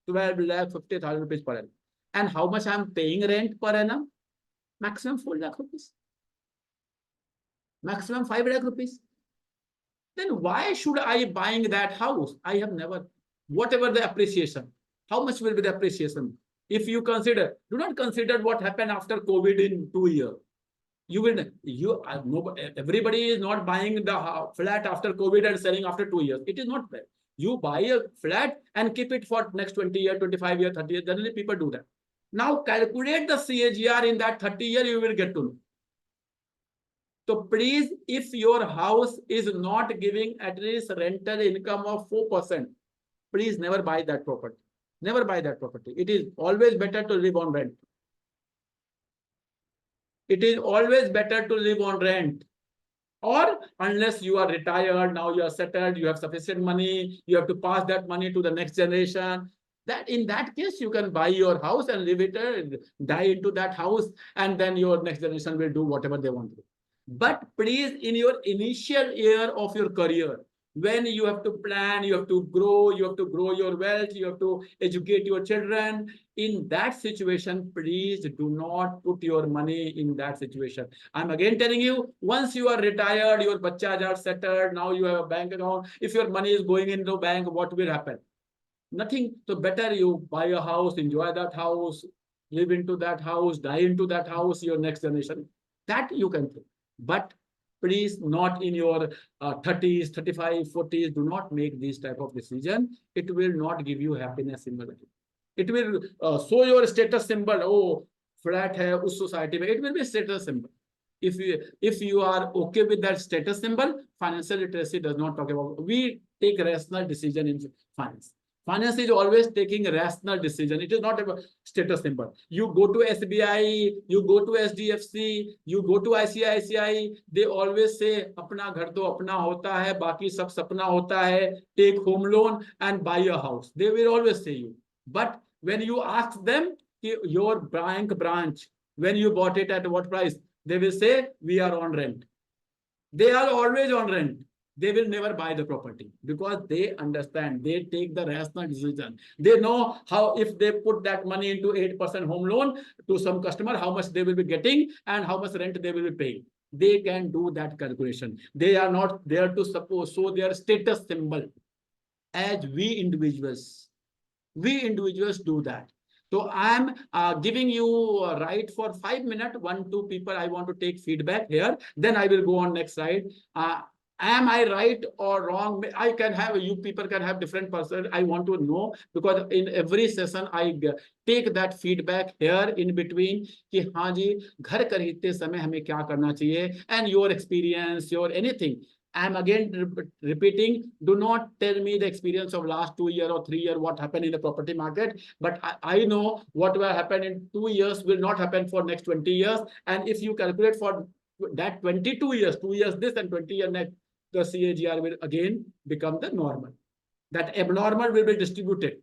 A: 12 lakh 50,000 rupees per annum. And how much I'm paying rent per annum? Maximum 4 lakh rupees. Maximum 5 lakh rupees. Then why should I buying that house? I have never, whatever the appreciation, how much will be the appreciation? If you consider, do not consider what happened after COVID in 2 years. Everybody is not buying the flat after COVID and selling after 2 years. It is not fair. You buy a flat and keep it for next 20 years, 25 years, 30 years. Generally, people do that. Now calculate the CAGR in that 30 years, you will get to know. So please, if your house is not giving at least rental income of 4%, please never buy that property. Never buy that property. It is always better to live on rent. It is always better to live on rent. Or unless you are retired, now you are settled, you have sufficient money, you have to pass that money to the next generation. That in that case, you can buy your house and live it, die into that house, and then your next generation will do whatever they want to do. But please, in your initial year of your career, when you have to plan, you have to grow your wealth, you have to educate your children. In that situation, please do not put your money in that situation. I'm again telling you, once you are retired, your bachas are settled, now you have a bank account. If your money is going into bank, what will happen? Nothing. So better you buy a house, enjoy that house, live into that house, die into that house, your next generation. That you can do. But please, not in your 30s, 35, 40s. Do not make this type of decision. It will not give you happiness in your life. It will show your status symbol. Oh, flat hai us society mein. It will be a status symbol. If you are okay with that status symbol, financial literacy does not talk about. We take rational decision in finance. Finance is always taking a rational decision. It is not a status symbol. You go to SBI, you go to SDFC, you go to ICICI. They always say, "अपना घर तो अपना होता है, बाकी सब सपना होता है. Take home loan and buy a house." They will always say you. But when you ask them your bank branch, when you bought it at what price, they will say, "We are on rent." They are always on rent. They will never buy the property because they understand, they take the rational decision. They know how, if they put that money into 8% home loan to some customer, how much they will be getting and how much rent they will be paying. They can do that calculation. They are not there to show their status symbol as we individuals do that. So I am giving you right for 5 minutes. 1, 2 people I want to take feedback here. Then I will go on next slide. Am I right or wrong? I can have, you people can have different person. I want to know, because in every session I take that feedback here in between कि हाँ जी घर खरीदते समय हमें क्या करना चाहिए, and your experience, your anything. I am again repeating, do not tell me the experience of last 2 years or 3 years, what happened in the property market. But I know what will happen in 2 years will not happen for next 20 years. And if you calculate for that 22 years, 2 years this and 20 years next, the CAGR will again become the normal. That abnormal will be distributed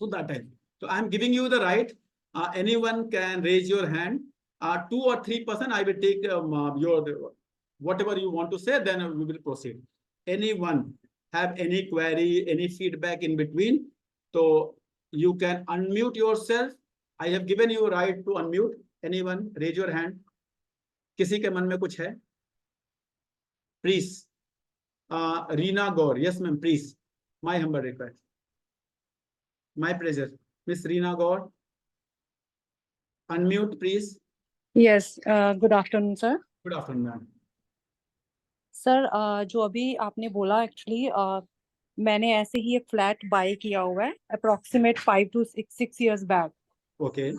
A: to that time. So I'm giving you the right. Anyone can raise your hand. 2 or 3%, I will take your whatever you want to say, then we will proceed. Anyone have any query, any feedback in between? So you can unmute yourself. I have given you right to unmute. Anyone, raise your hand. किसी के मन में कुछ है? Please. Reena Gaur. Yes, ma'am, please. My humble request. My pleasure. Miss Reena Gaur. Unmute, please.
B: Yes, good afternoon, sir.
A: Good afternoon, ma'am.
B: Sir जो अभी आपने बोला एक्चुअली मैंने ऐसे ही एक फ्लैट बाय किया हुआ है approximate 5 to 6 years back.
A: Okay.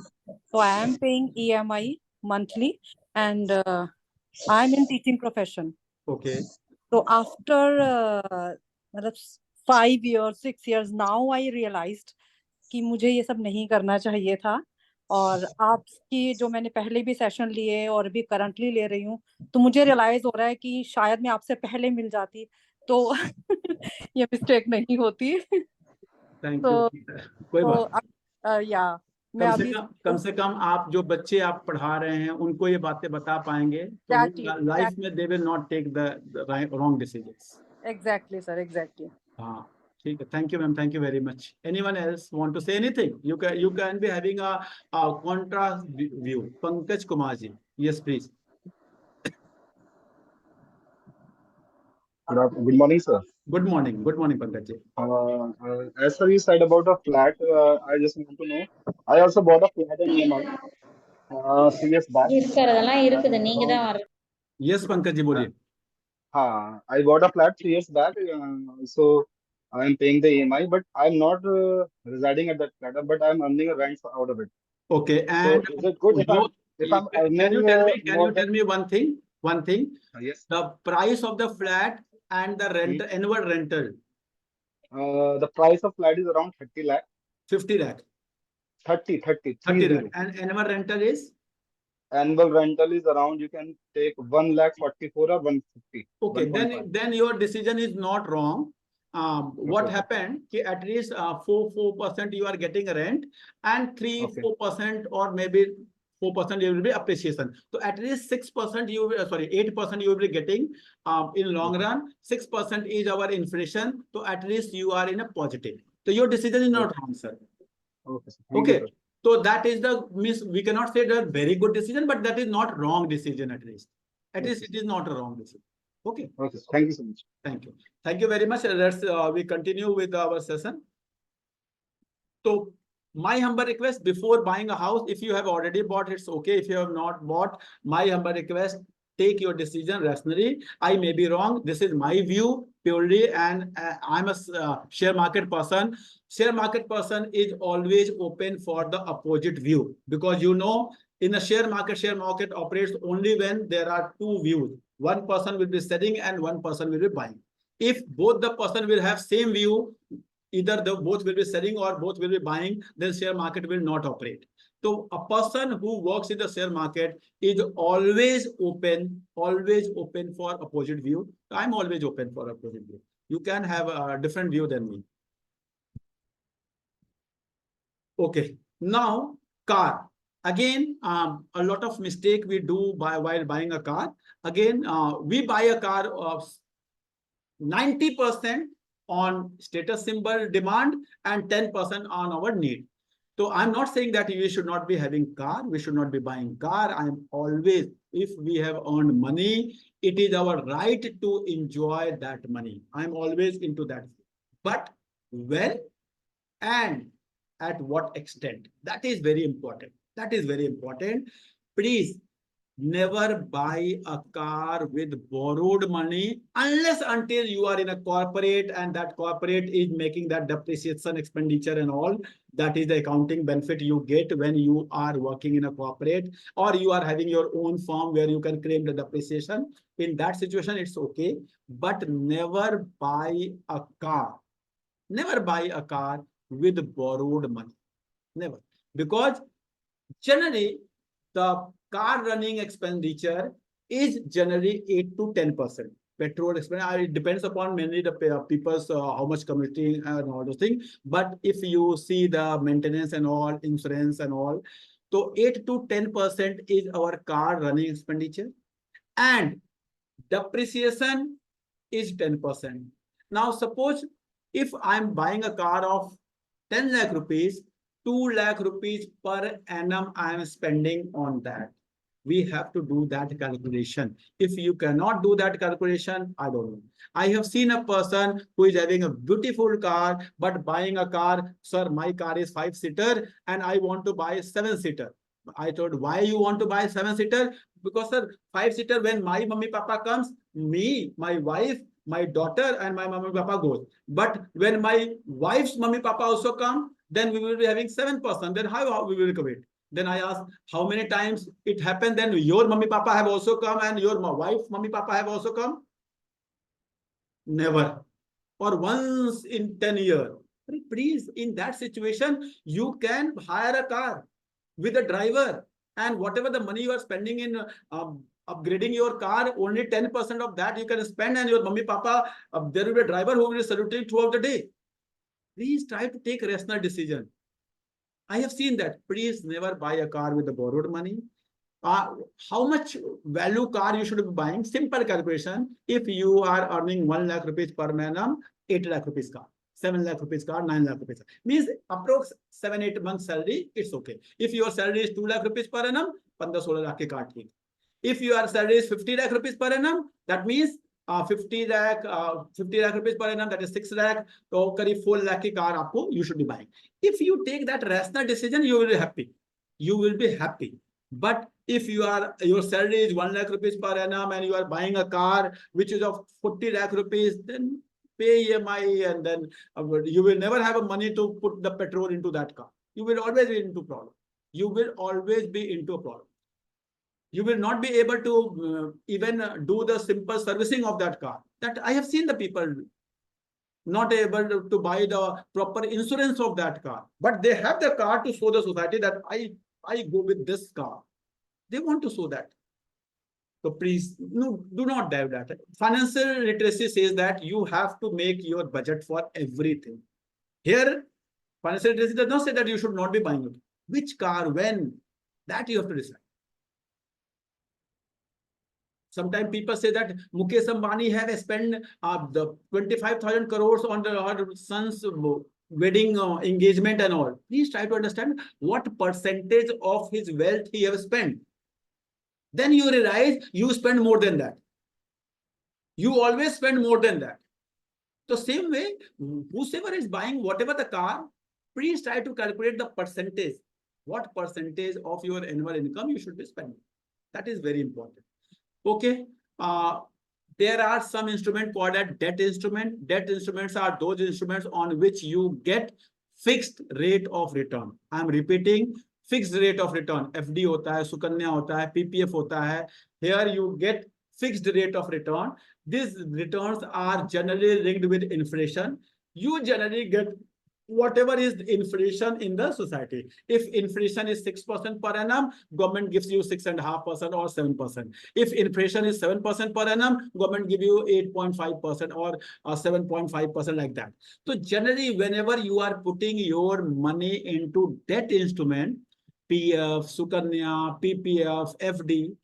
B: So I am paying EMI monthly and I am in teaching profession.
A: Okay.
B: So after मतलब 5 years, 6 years now I realized कि मुझे ये सब नहीं करना चाहिए था. और आपकी जो मैंने पहले भी सेशन लिए और अभी करंटली ले रही हूँ, तो मुझे रियलाइज हो रहा है कि शायद मैं आपसे पहले मिल जाती तो ये मिस्टेक नहीं होती.
A: थैंक
B: तो
A: यू. कोई बात.
B: या मैं अभी
A: कम से कम आप जो बच्चे आप पढ़ा रहे हैं उनको ये बातें बता पाएंगे तो लाइफ में they will not take the wrong decisions.
B: Exactly sir, exactly.
A: हाँ ठीक है. Thank you ma'am. Thank you very much. Anyone else want to say anything? You can be having a contrast view. Pankaj Kumar ji. Yes please.
C: Good morning, sir.
A: Good morning. Good morning, Pankaj ji.
C: As sir you said about a flat, I just want to know. I also bought a flat in EMI 3 years back.
D: இருக்கிறதெல்லாம் இருக்குது, நீங்க தான் வர.
A: Yes, Pankaj ji, बोलिए.
C: I bought a flat 3 years back, so I am paying the EMI, but I'm not residing at that flat, but I'm earning a rent out of it.
A: Okay,
C: So
A: and
C: is it good if I'm earning?
A: can you tell me one thing?
C: Yes.
A: The price of the flat and the rent, annual rental.
C: The price of flat is around 30 lakh.
A: 50 lakh.
C: 30
A: lakh. And annual rental is?
C: Annual rental is around, you can take 1,44,000 or 150.
A: Okay, then your decision is not wrong. What happened? At least 4% you are getting rent, and 3-4% or maybe 4% you will be appreciation. So at least 6% you will, 8% you will be getting in long run. 6% is our inflation. So at least you are in a positive. So your decision is not wrong, sir.
C: Okay.
A: Okay. So that is the miss. We cannot say that very good decision, but that is not wrong decision at least. At least it is not a wrong decision. Okay.
C: Okay. Thank you so much.
A: Thank you. Thank you very much. Let's we continue with our session. So my humble request, before buying a house, if you have already bought, it's okay. If you have not bought, my humble request, take your decision rationally. I may be wrong. This is my view purely, and I'm a share market person. Share market person is always open for the opposite view, because you know, in a share market operates only when there are two views. One person will be selling and one person will be buying. If both the person will have same view, either both will be selling or both will be buying, then share market will not operate. So a person who works in the share market is always open for opposite view. I'm always open for opposite view. You can have a different view than me. Okay, now car. Again, a lot of mistake we do while buying a car. Again, we buy a car of 90% on status symbol demand and 10% on our need. So I'm not saying that we should not be having car, we should not be buying car. I'm always, if we have earned money, it is our right to enjoy that money. I'm always into that. But when and at what extent. That is very important. That is very important. Please never buy a car with borrowed money unless until you are in a corporate and that corporate is making that depreciation expenditure and all. That is the accounting benefit you get when you are working in a corporate, or you are having your own firm where you can claim the depreciation. In that situation, it's okay. But never buy a car. Never buy a car with borrowed money. Never. Because generally, the car running expenditure is generally 8 to 10%. Petrol expenditure, it depends upon mainly the people's how much commuting and all those things. But if you see the maintenance and all, insurance and all, so 8 to 10% is our car running expenditure, and depreciation is 10%. Now, suppose if I'm buying a car of 10 lakh rupees, 2 lakh rupees per annum I am spending on that. We have to do that calculation. If you cannot do that calculation, I don't know. I have seen a person who is having a beautiful car, but buying a car, sir, my car is 5-seater and I want to buy 7-seater. I told, why you want to buy 7-seater? Because, sir, 5-seater, when my mummy papa comes, me, my wife, my daughter and my mummy papa goes. But when my wife's mummy papa also come, then we will be having 7%. Then how we will commit? Then I asked, how many times it happened? Then your mummy papa have also come and your wife's mummy papa have also come? Never. Or once in 10 years. Please, in that situation, you can hire a car with a driver, and whatever the money you are spending in upgrading your car, only 10% of that you can spend, and your mummy papa, there will be a driver who will be saluting throughout the day. Please try to take a rational decision. I have seen that. Please never buy a car with the borrowed money. How much value car you should be buying? Simple calculation. If you are earning 1 lakh rupees per annum, 8 lakh rupees car, 7 lakh rupees car, 9 lakh rupees car. Means approx 7-8 months salary, it's okay. If your salary is 2 lakh rupees per annum, 15-16 lakh ke car theek. If your salary is 50 lakh rupees per annum, that means 50 lakh rupees per annum, that is 6 lakh. So, करीब 4 lakh की car आपको you should be buying. If you take that rational decision, you will be happy. You will be happy. But if your salary is 1 lakh rupees per annum and you are buying a car which is of 40 lakh rupees, then pay EMI, and then you will never have money to put the petrol into that car. You will always be into problem. You will always be into a problem. You will not be able to even do the simple servicing of that car. That I have seen the people not able to buy the proper insurance of that car, but they have the car to show the society that I go with this car. They want to show that. So please, no, do not dive that. Financial literacy says that you have to make your budget for everything. Here, financial literacy does not say that you should not be buying it. Which car, when, that you have to decide. Sometimes people say that Mukesh Ambani have spent the 25,000 crores on her son's wedding engagement and all. Please try to understand what percentage of his wealth he have spent. Then you realize you spend more than that. You always spend more than that. So same way, whosoever is buying whatever the car, please try to calculate the percentage. What percentage of your annual income you should be spending. That is very important. Okay. There are some instruments called as debt instrument. Debt instruments are those instruments on which you get fixed rate of return. I am repeating, fixed rate of return. FD hota hai, Sukanya hota hai, PPF hota hai. Here you get fixed rate of return. These returns are generally linked with inflation. You generally get whatever is the inflation in the society. If inflation is 6% per annum, government gives you 6.5% or 7%. If inflation is 7% per annum, government give you 8.5% or 7.5% like that. So generally, whenever you are putting your money into debt instrument, PF, Sukanya, PPF, FD,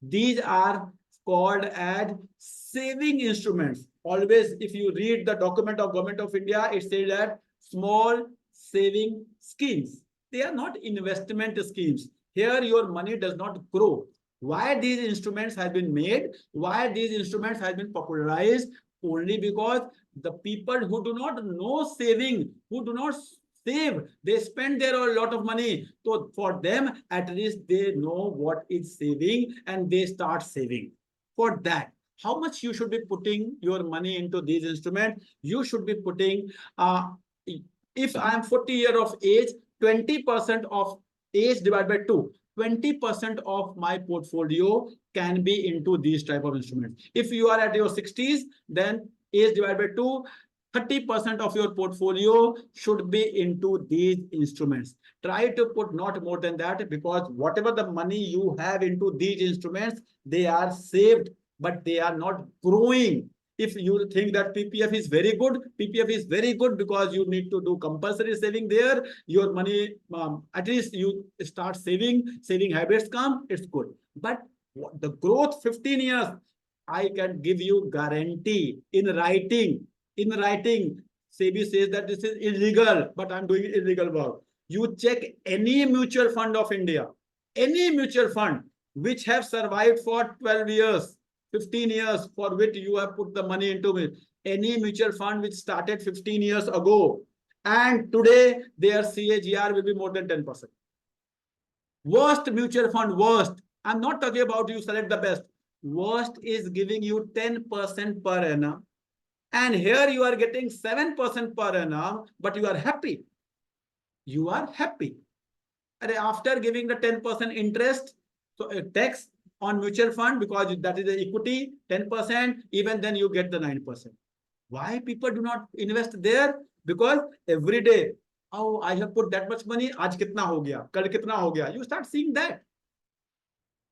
A: these are called as saving instruments. Always, if you read the document of Government of India, it says that small saving schemes. They are not investment schemes. Here, your money does not grow. Why these instruments have been made? Why these instruments have been popularized? Only because the people who do not know saving, who do not save. They spend their a lot of money. So for them, at least they know what is saving and they start saving. For that, how much you should be putting your money into these instruments? You should be putting, if I am 40 years of age, 20% of age divided by 2. 20% of my portfolio can be into these type of instruments. If you are at your 60s, then age divided by 2, 30% of your portfolio should be into these instruments. Try to put not more than that, because whatever the money you have into these instruments, they are saved, but they are not growing. If you think that PPF is very good, PPF is very good because you need to do compulsory saving there. Your money, at least you start saving habits come, it's good. But the growth 15 years, I can give you guarantee in writing. In writing, SEBI says that this is illegal, but I'm doing illegal work. You check any mutual fund of India, any mutual fund which have survived for 12 years, 15 years, for which you have put the money into it. Any mutual fund which started 15 years ago, and today their CAGR will be more than 10%. Worst mutual fund, worst. I'm not talking about you select the best. Worst is giving you 10% per annum. And here you are getting 7% per annum, but you are happy. You are happy. And after giving the 10% interest, so tax on mutual fund, because that is the equity, 10%, even then you get the 9%. Why people do not invest there? Because every day, oh, I have put that much money, aaj kitna ho gaya, kal kitna ho gaya. You start seeing that.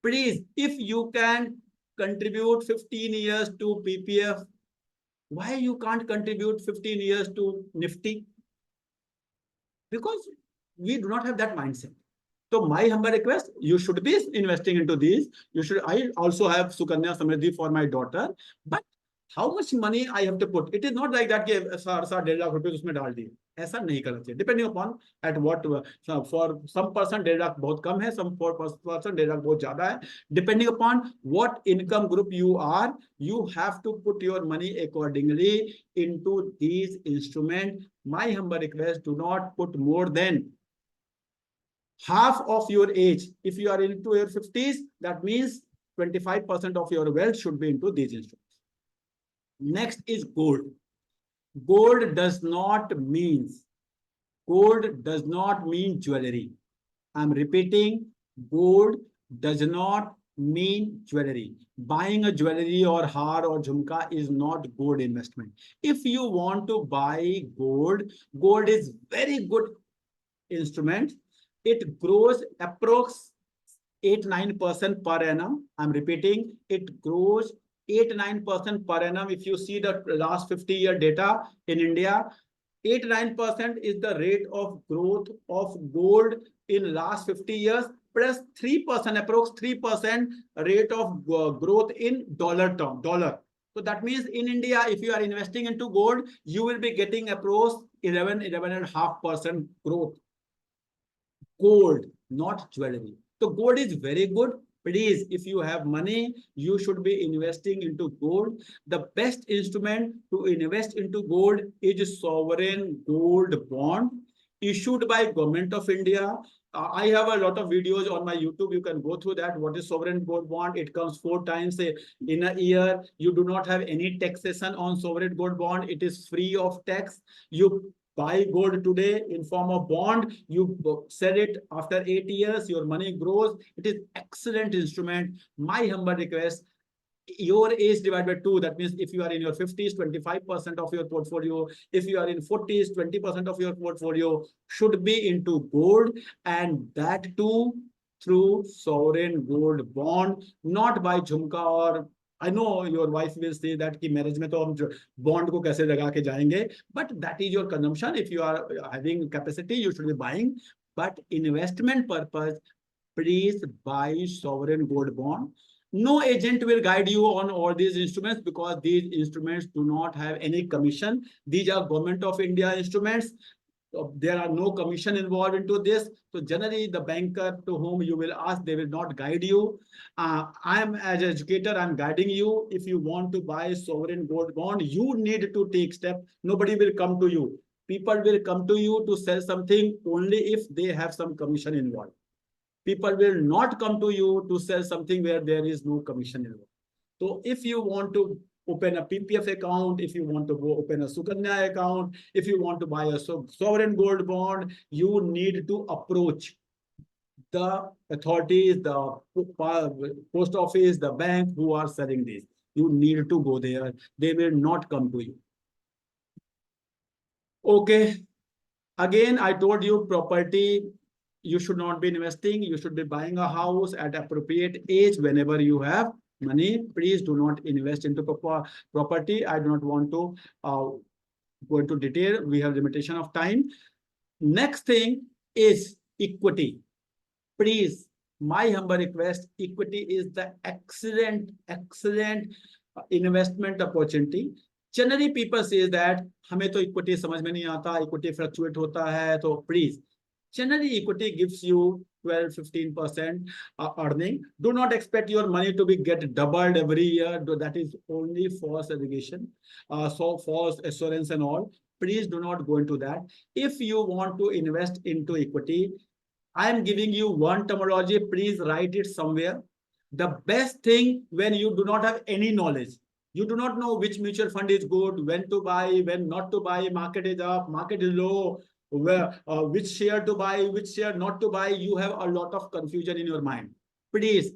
A: Please, if you can contribute 15 years to PPF, why you can't contribute 15 years to Nifty? Because we do not have that mindset. So my humble request, you should be investing into these. You should. I also have Sukanya Samriddhi for my daughter, but how much money I have to put? It is not like that कि सार 1.5 लाख रुपए उसमें डाल दिए. ऐसा नहीं करना चाहिए. Depending upon at what, for some person 1.5 lakh बहुत कम है, some for person 1.5 lakh बहुत ज्यादा है. Depending upon what income group you are, you have to put your money accordingly into these instruments. My humble request: do not put more than half of your age. If you are into your 50s, that means 25% of your wealth should be into these instruments. Next is gold. Gold does not mean jewelry. I'm repeating, gold does not mean jewelry. Buying a jewelry or har or jhumka is not gold investment. If you want to buy gold, gold is very good instrument. It grows approx 8-9% per annum. I'm repeating, it grows 8-9% per annum. If you see the last 50-year data in India, 8-9% is the rate of growth of gold in last 50 years, plus 3%, approx 3% rate of growth in dollar term, dollar. So that means in India, if you are investing into gold, you will be getting approx 11.5% growth. Gold, not jewelry. So gold is very good. Please, if you have money, you should be investing into gold. The best instrument to invest into gold is sovereign gold bond issued by Government of India. I have a lot of videos on my YouTube. You can go through that. What is sovereign gold bond? It comes 4 times in a year. You do not have any taxation on sovereign gold bond. It is free of tax. You buy gold today in form of bond, you sell it after 8 years, your money grows. It is excellent instrument. My humble request, your age divided by 2, that means if you are in your 50s, 25% of your portfolio, if you are in 40s, 20% of your portfolio should be into gold, and that too through sovereign gold bond, not by jhumka or I know your wife will say that कि marriage में तो हम bond को कैसे लगा के जाएंगे, but that is your consumption. If you are having capacity, you should be buying. But investment purpose, please buy sovereign gold bond. No agent will guide you on all these instruments because these instruments do not have any commission. These are Government of India instruments. There are no commission involved into this. So generally the banker to whom you will ask, they will not guide you. I am as an educator, I'm guiding you. If you want to buy sovereign gold bond, you need to take step. Nobody will come to you. People will come to you to sell something only if they have some commission involved. People will not come to you to sell something where there is no commission involved. So if you want to open a PPF account, if you want to go open a Sukanya account, if you want to buy a sovereign gold bond, you need to approach the authorities, the post office, the bank who are selling this. You need to go there. They will not come to you. Okay. Again, I told you property, you should not be investing. You should be buying a house at appropriate age whenever you have money. Please do not invest into property. I do not want to go into detail. We have limitation of time. Next thing is equity. Please, my humble request, equity is the excellent investment opportunity. Generally, people say that हमें तो equity समझ में नहीं आता, equity fluctuate होता है, तो please, generally equity gives you 12-15% earning. Do not expect your money to be get doubled every year. That is only false allegation, so false assurance and all. Please do not go into that. If you want to invest into equity, I am giving you one terminology. Please write it somewhere. The best thing when you do not have any knowledge, you do not know which mutual fund is good, when to buy, when not to buy, market is up, market is low, where which share to buy, which share not to buy. You have a lot of confusion in your mind. Please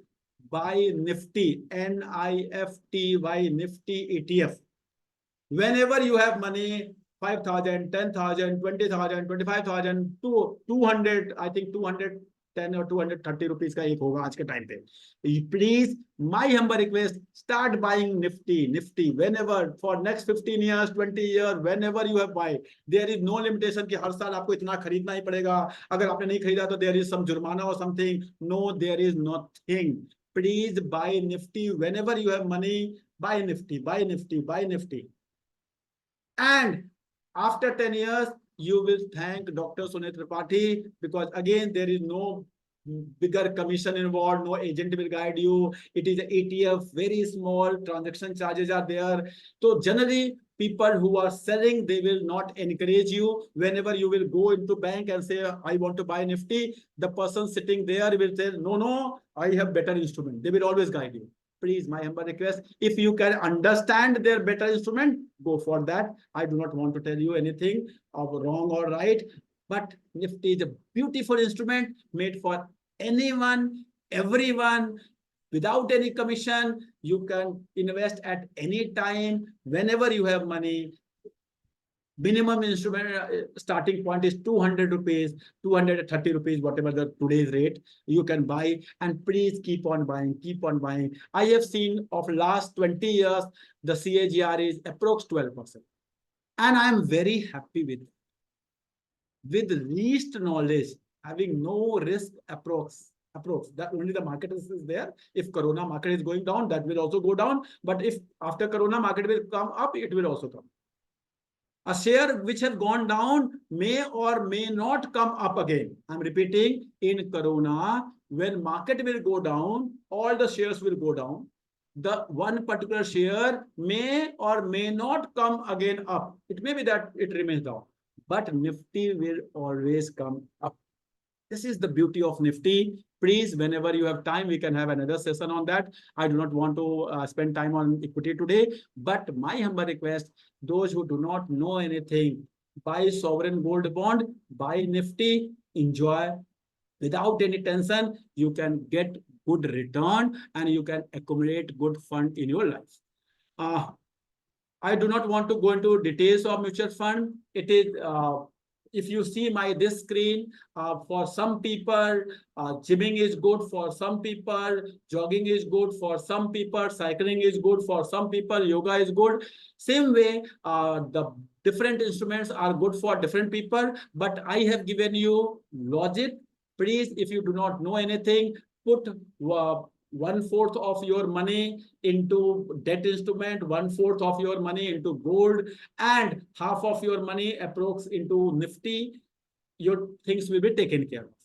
A: buy Nifty, NIFTY, Nifty ETF. Whenever you have money, 5,000, 10,000, 20,000, 25,000, 200, I think 210 or 230 rupees का एक होगा आज के time पे. Please, my humble request, start buying Nifty whenever for next 15 years, 20 years, whenever you have buy. There is no limitation कि हर साल आपको इतना खरीदना ही पड़ेगा. अगर आपने नहीं खरीदा तो there is some जुर्माना or something. No, there is nothing. Please buy Nifty whenever you have money. Buy Nifty, buy Nifty, buy Nifty. And after 10 years, you will thank Dr. Sunit Tripathi, because again, there is no bigger commission involved, no agent will guide you. It is an ETF, very small, transaction charges are there. So generally, people who are selling, they will not encourage you. Whenever you will go into bank and say, I want to buy Nifty, the person sitting there will say, no, I have better instrument. They will always guide you. Please, my humble request, if you can understand their better instrument, go for that. I do not want to tell you anything of wrong or right, but Nifty is a beautiful instrument made for anyone, everyone, without any commission. You can invest at any time, whenever you have money. Minimum instrument starting point is 200 rupees, 230 rupees, whatever the today's rate, you can buy, and please keep on buying, keep on buying. I have seen of last 20 years, the CAGR is approx 12%. And I am very happy with it. With least knowledge, having no risk approach, that only the market is there. If Corona market is going down, that will also go down. But if after Corona market will come up, it will also come. A share which has gone down may or may not come up again. I'm repeating, in Corona, when market will go down, all the shares will go down. The one particular share may or may not come again up. It may be that it remains down, but Nifty will always come up. This is the beauty of Nifty. Please, whenever you have time, we can have another session on that. I do not want to spend time on equity today, but my humble request, those who do not know anything, buy sovereign gold bond, buy Nifty, enjoy without any tension. You can get good return and you can accumulate good fund in your life. I do not want to go into details of mutual fund. It is if you see this screen, for some people, gymming is good, for some people, jogging is good, for some people, cycling is good, for some people, yoga is good. Same way, the different instruments are good for different people, but I have given you logic. Please, if you do not know anything, put 1/4 of your money into debt instrument, 1/4 of your money into gold, and half of your money approx into Nifty. Your things will be taken care of.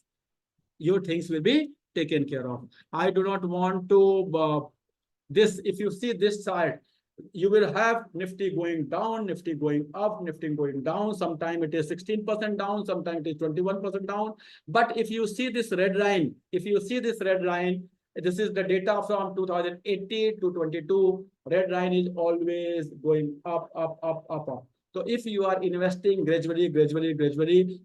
A: Your things will be taken care of. I do not want to this. If you see this chart, you will have Nifty going down, Nifty going up, Nifty going down. Sometime it is 16% down, sometimes it is 21% down. But if you see this red line, this is the data from 2018 to 22. Red line is always going up, up, up, up, up. So if you are investing gradually,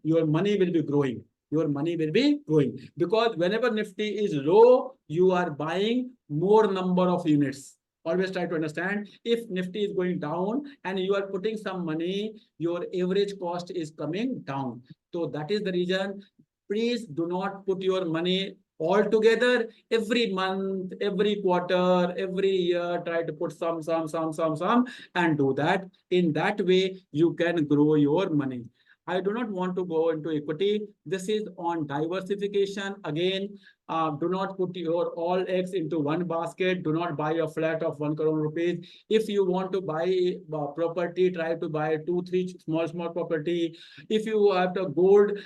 A: your money will be growing. Your money will be growing, because whenever Nifty is low, you are buying more number of units. Always try to understand, if Nifty is going down and you are putting some money, your average cost is coming down. So that is the reason, please do not put your money all together every month, every quarter, every year. Try to put some, and do that. In that way, you can grow your money. I do not want to go into equity. This is on diversification. Again, do not put your all eggs into one basket. Do not buy a flat of 1 crore rupees. If you want to buy property, try to buy 2, 3 small property. If you have the gold,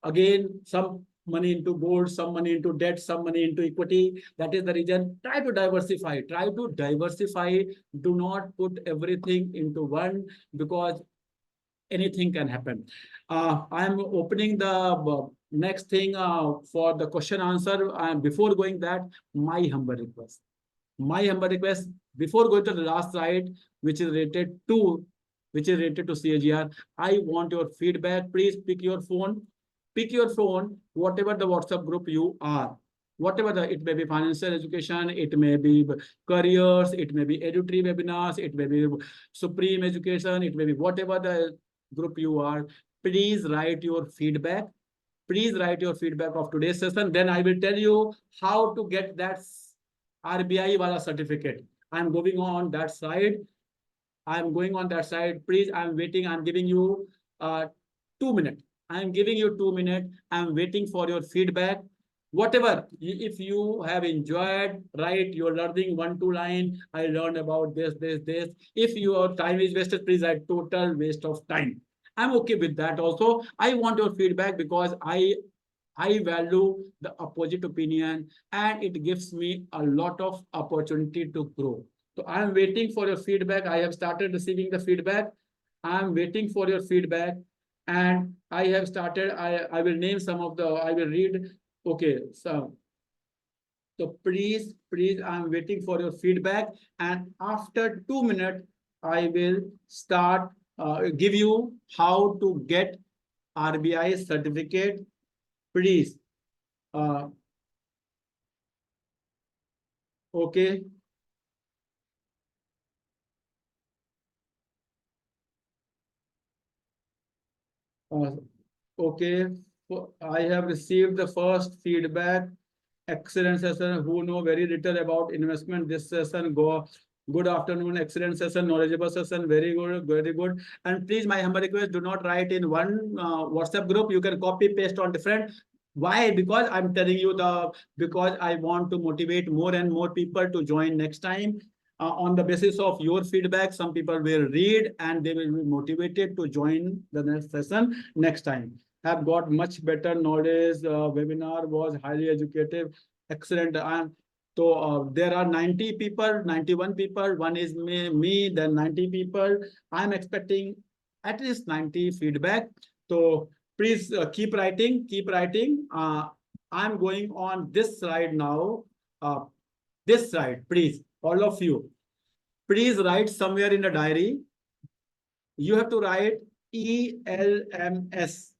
A: again, some money into gold, some money into debt, some money into equity. That is the reason. Try to diversify. Do not put everything into one, because anything can happen. I am opening the next thing for the question answer. Before going that, my humble request, before going to the last slide, which is related to CAGR, I want your feedback. Please pick your phone, whatever the WhatsApp group you are. Whatever it may be financial education, it may be careers, it may be edutary webinars, it may be supreme education, it may be whatever the group you are. Please write your feedback. Of today's session. Then I will tell you how to get that RBI wala certificate. I'm going on that side. Please, I'm waiting. I'm giving you 2 minutes. I'm giving you 2 minutes. I'm waiting for your feedback. Whatever, if you have enjoyed, write your learning 1-2 line. I learned about this. If your time is wasted, please write total waste of time. I'm okay with that also. I want your feedback, because I value the opposite opinion, and it gives me a lot of opportunity to grow. So I'm waiting for your feedback. I have started receiving the feedback. I'm waiting for your feedback, and I have started. I will name some of the. I will read. Okay, so please, I'm waiting for your feedback, and after 2 minutes, I will start give you how to get RBI certificate. Please, okay. Okay, I have received the first feedback. Excellent session. Who know very little about investment? This session go. Good afternoon. Excellent session. Knowledgeable session. Very good. And please, my humble request: do not write in one WhatsApp group. You can copy paste on different. Why? Because I'm telling you because I want to motivate more and more people to join next time. On the basis of your feedback, some people will read and they will be motivated to join the next session next time. Have got much better knowledge. Webinar was highly educative. Excellent. So there are 90 people, 91 people. One is me, then 90 people. I'm expecting at least 90 feedback. So please keep writing. I'm going on this slide now. This slide, please, all of you. Please write somewhere in the diary. You have to write ELMS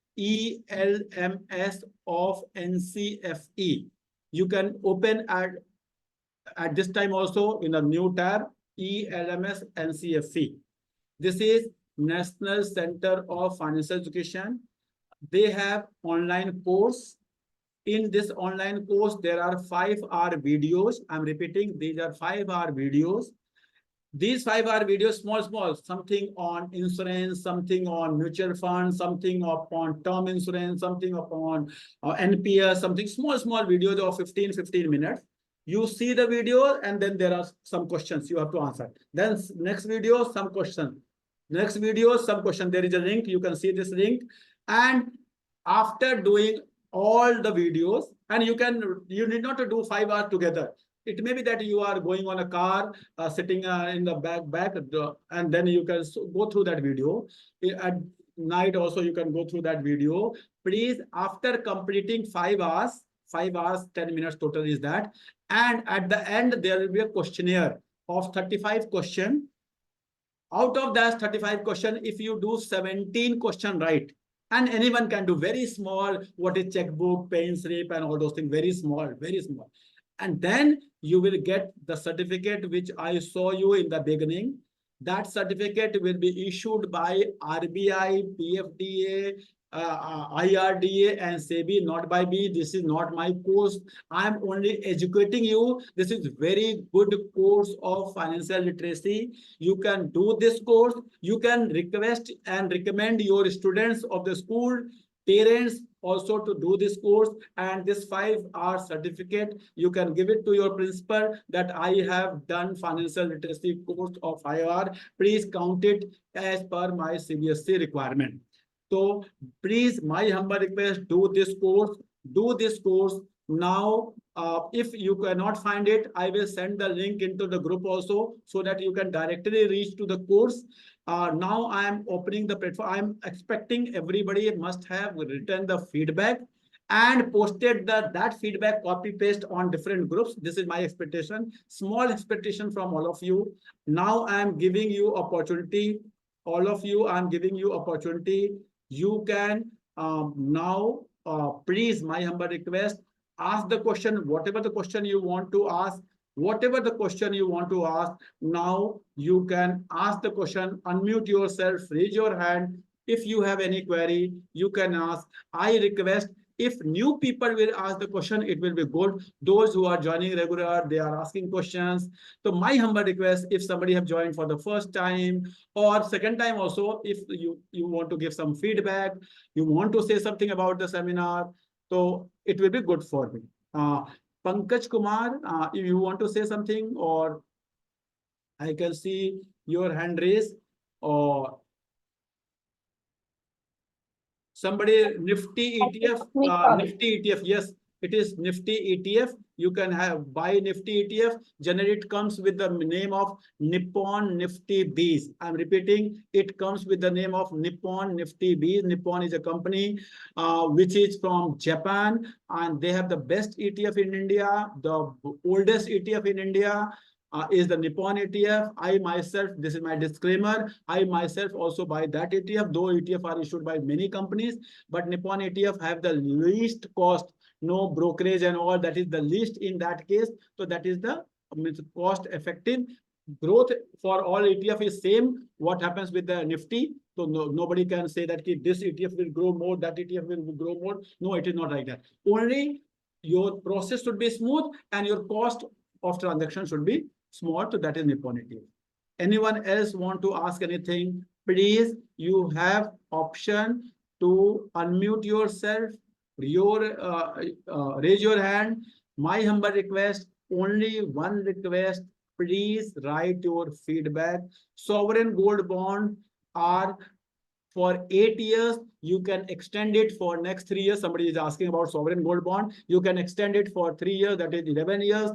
A: of NCFE. You can open at this time also in a new tab, ELMS NCFE. This is National Center of Financial Education. They have online course. In this online course, there are 5-hour videos. I'm repeating, these are 5-hour videos. These 5-hour videos, small, something on insurance, something on mutual funds, something upon term insurance, something upon NPS, something small videos of 15 minutes. You see the video, and then there are some questions you have to answer. Then next video, some question. Next video, some question. There is a link. You can see this link. And after doing all the videos, and you need not to do 5 hours together. it may be that you are going on a car, sitting in the back, and then you can go through that video. At night also you can go through that video. Please, after completing 5 hours, 5 hours, 10 minutes total is that. And at the end, there will be a questionnaire of 35 questions. Out of that 35 question, if you do 17 question right, and anyone can do very small, what is checkbook, pen slip, and all those things, very small, very small. And then you will get the certificate which I saw you in the beginning. That certificate will be issued by RBI, PFDA, IRDA, and SEBI, not by me. This is not my course. I'm only educating you. This is very good course of financial literacy. You can do this course. You can request and recommend your students of the school, parents also to do this course. And this 5-hour certificate, you can give it to your principal that I have done financial literacy course of 5 hours. Please count it as per my CBSE requirement. So please, my humble request, do this course now. If you cannot find it, I will send the link into the group also, so that you can directly reach to the course. Now I am opening the platform. I am expecting everybody must have written the feedback and posted that feedback copy paste on different groups. This is my expectation, small expectation from all of you. Now I am giving you opportunity, all of you, I am giving you opportunity. You can now, please, my humble request, ask the question, whatever the question you want to ask, now you can ask the question, unmute yourself, raise your hand. If you have any query, you can ask. I request, if new people will ask the question, it will be good. Those who are joining regular, they are asking questions. So my humble request, if somebody have joined for the first time or second time also, if you want to give some feedback, you want to say something about the seminar, so it will be good for me. Pankaj Kumar, if you want to say something, or I can see your hand raised, or somebody, Nifty ETF, Nifty ETF, yes, it is Nifty ETF. You can buy Nifty ETF. Generally, it comes with the name of Nippon Nifty Bees. I'm repeating, it comes with the name of Nippon Nifty Bees. Nippon is a company which is from Japan, and they have the best ETF in India, the oldest ETF in India. Is the Nippon ETF. I myself, this is my disclaimer, I myself also buy that ETF, though ETF are issued by many companies, but Nippon ETF have the least cost, no brokerage and all, that is the least in that case. So that is the cost effective. Growth for all ETF is same. What happens with the Nifty? So nobody can say that this ETF will grow more, that ETF will grow more. No, it is not like that. Only your process should be smooth and your cost of transaction should be small. So that is Nippon ETF. Anyone else want to ask anything? Please, you have option to unmute yourself, raise your hand. My humble request, only one request, please write your feedback. Sovereign gold bond are for 8 years. You can extend it for next 3 years. Somebody is asking about sovereign gold bond. You can extend it for 3 years, that is 11 years.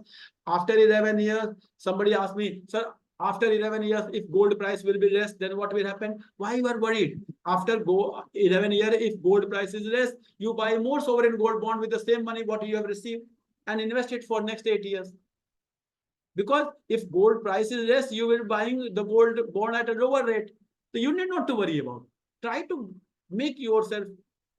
A: After 11 years, somebody asked me, sir, after 11 years, if gold price will be less, then what will happen? Why you are worried? After 11 years, if gold price is less, you buy more sovereign gold bond with the same money what you have received and invest it for next 8 years. Because if gold price is less, you will buying the gold bond at a lower rate. So you need not to worry about it. Try to make yourself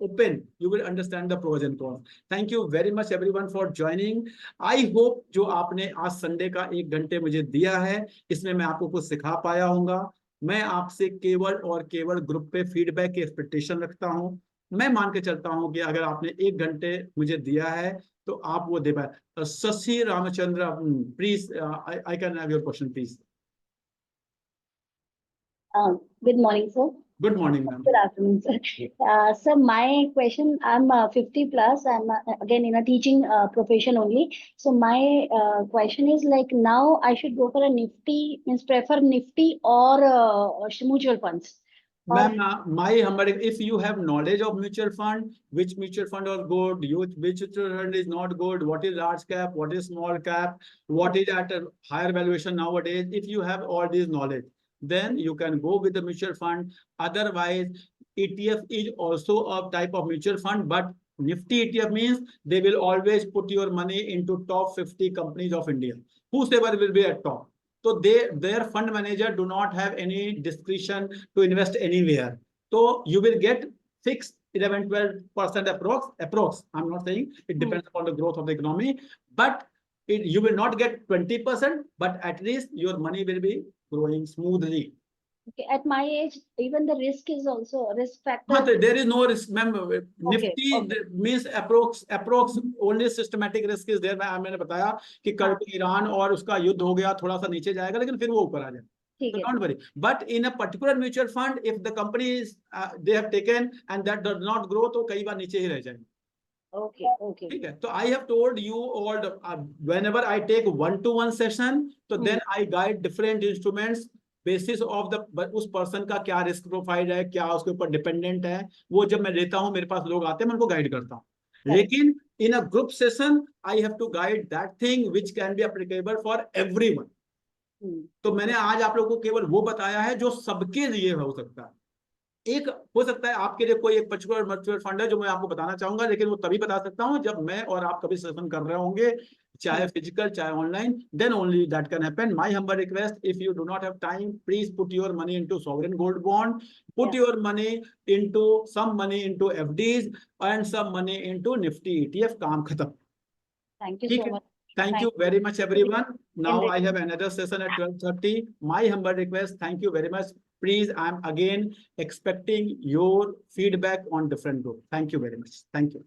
A: open. You will understand the pros and cons. Thank you very much everyone for joining. I hope जो आपने आज Sunday का 1 घंटे मुझे दिया है, इसमें मैं आपको कुछ सिखा पाया हूँगा. मैं आपसे केवल और केवल ग्रुप पे फीडबैक की एक्सपेक्टेशन रखता हूँ. मैं मान के चलता हूँ कि अगर आपने 1 घंटे मुझे दिया है तो आप वो दे पाए. Shashi Ramchandra, please, I can have your question, please.
E: Good morning, sir.
A: Good morning, ma'am.
E: Good afternoon, sir. Sir, my question, I'm 50 plus. I'm again in a teaching profession only. So my question is like, now I should go for a Nifty, means prefer Nifty or mutual funds.
A: Ma'am, my humble, if you have knowledge of mutual fund, which mutual fund are good, which mutual fund is not good, what is large cap, what is small cap, what is at a higher valuation nowadays, if you have all this knowledge, then you can go with the mutual fund. Otherwise, ETF is also a type of mutual fund, but Nifty ETF means they will always put your money into top 50 companies of India, whosoever will be at top. So their fund manager do not have any discretion to invest anywhere. So you will get fixed 11-12% approx. I'm not saying it depends upon the growth of the economy, but you will not get 20%, but at least your money will be growing smoothly.
E: Okay, at my age, even the risk is also a risk factor.
A: There is no risk, ma'am. Nifty
E: okay.
A: means approx only systematic risk is there. मैंने बताया कि कल को Iran और उसका युद्ध हो गया, थोड़ा सा नीचे जाएगा, लेकिन फिर वो ऊपर आ जाएगा. So don't worry. But in a particular mutual fund, if the company is they have taken and that does not grow, तो कई बार नीचे ही रह जाएगा.
E: Okay.
A: ठीक है. So I have told you all whenever I take one-to-one session, so then I guide different instruments basis of the उस person का क्या रिस्क प्रोफाइल है, क्या उसके ऊपर डिपेंडेंट है, वो जब मैं लेता हूँ, मेरे पास लोग आते हैं, मैं उनको गाइड करता हूँ. लेकिन in a group session I have to guide that thing which can be applicable for everyone. तो मैंने आज आप लोगों को केवल वो बताया है जो सबके लिए हो सकता है. एक हो सकता है आपके लिए कोई एक पर्टिकुलर म्यूचुअल फंड है जो मैं आपको बताना चाहूंगा, लेकिन वो तभी बता सकता हूं जब मैं और आप कभी सेशन कर रहे होंगे, चाहे फिजिकल चाहे online, then only that can happen. My humble request, if you do not have time, please put your money into sovereign gold bond, put your money into some money into FDs and some money into Nifty ETF. काम खत्म.
E: Thank you so much.
A: Thank you very much, everyone. Now I have another session at 12:30. My humble request, thank you very much. Please, I'm again expecting your feedback on different group. Thank you very much. Thank you.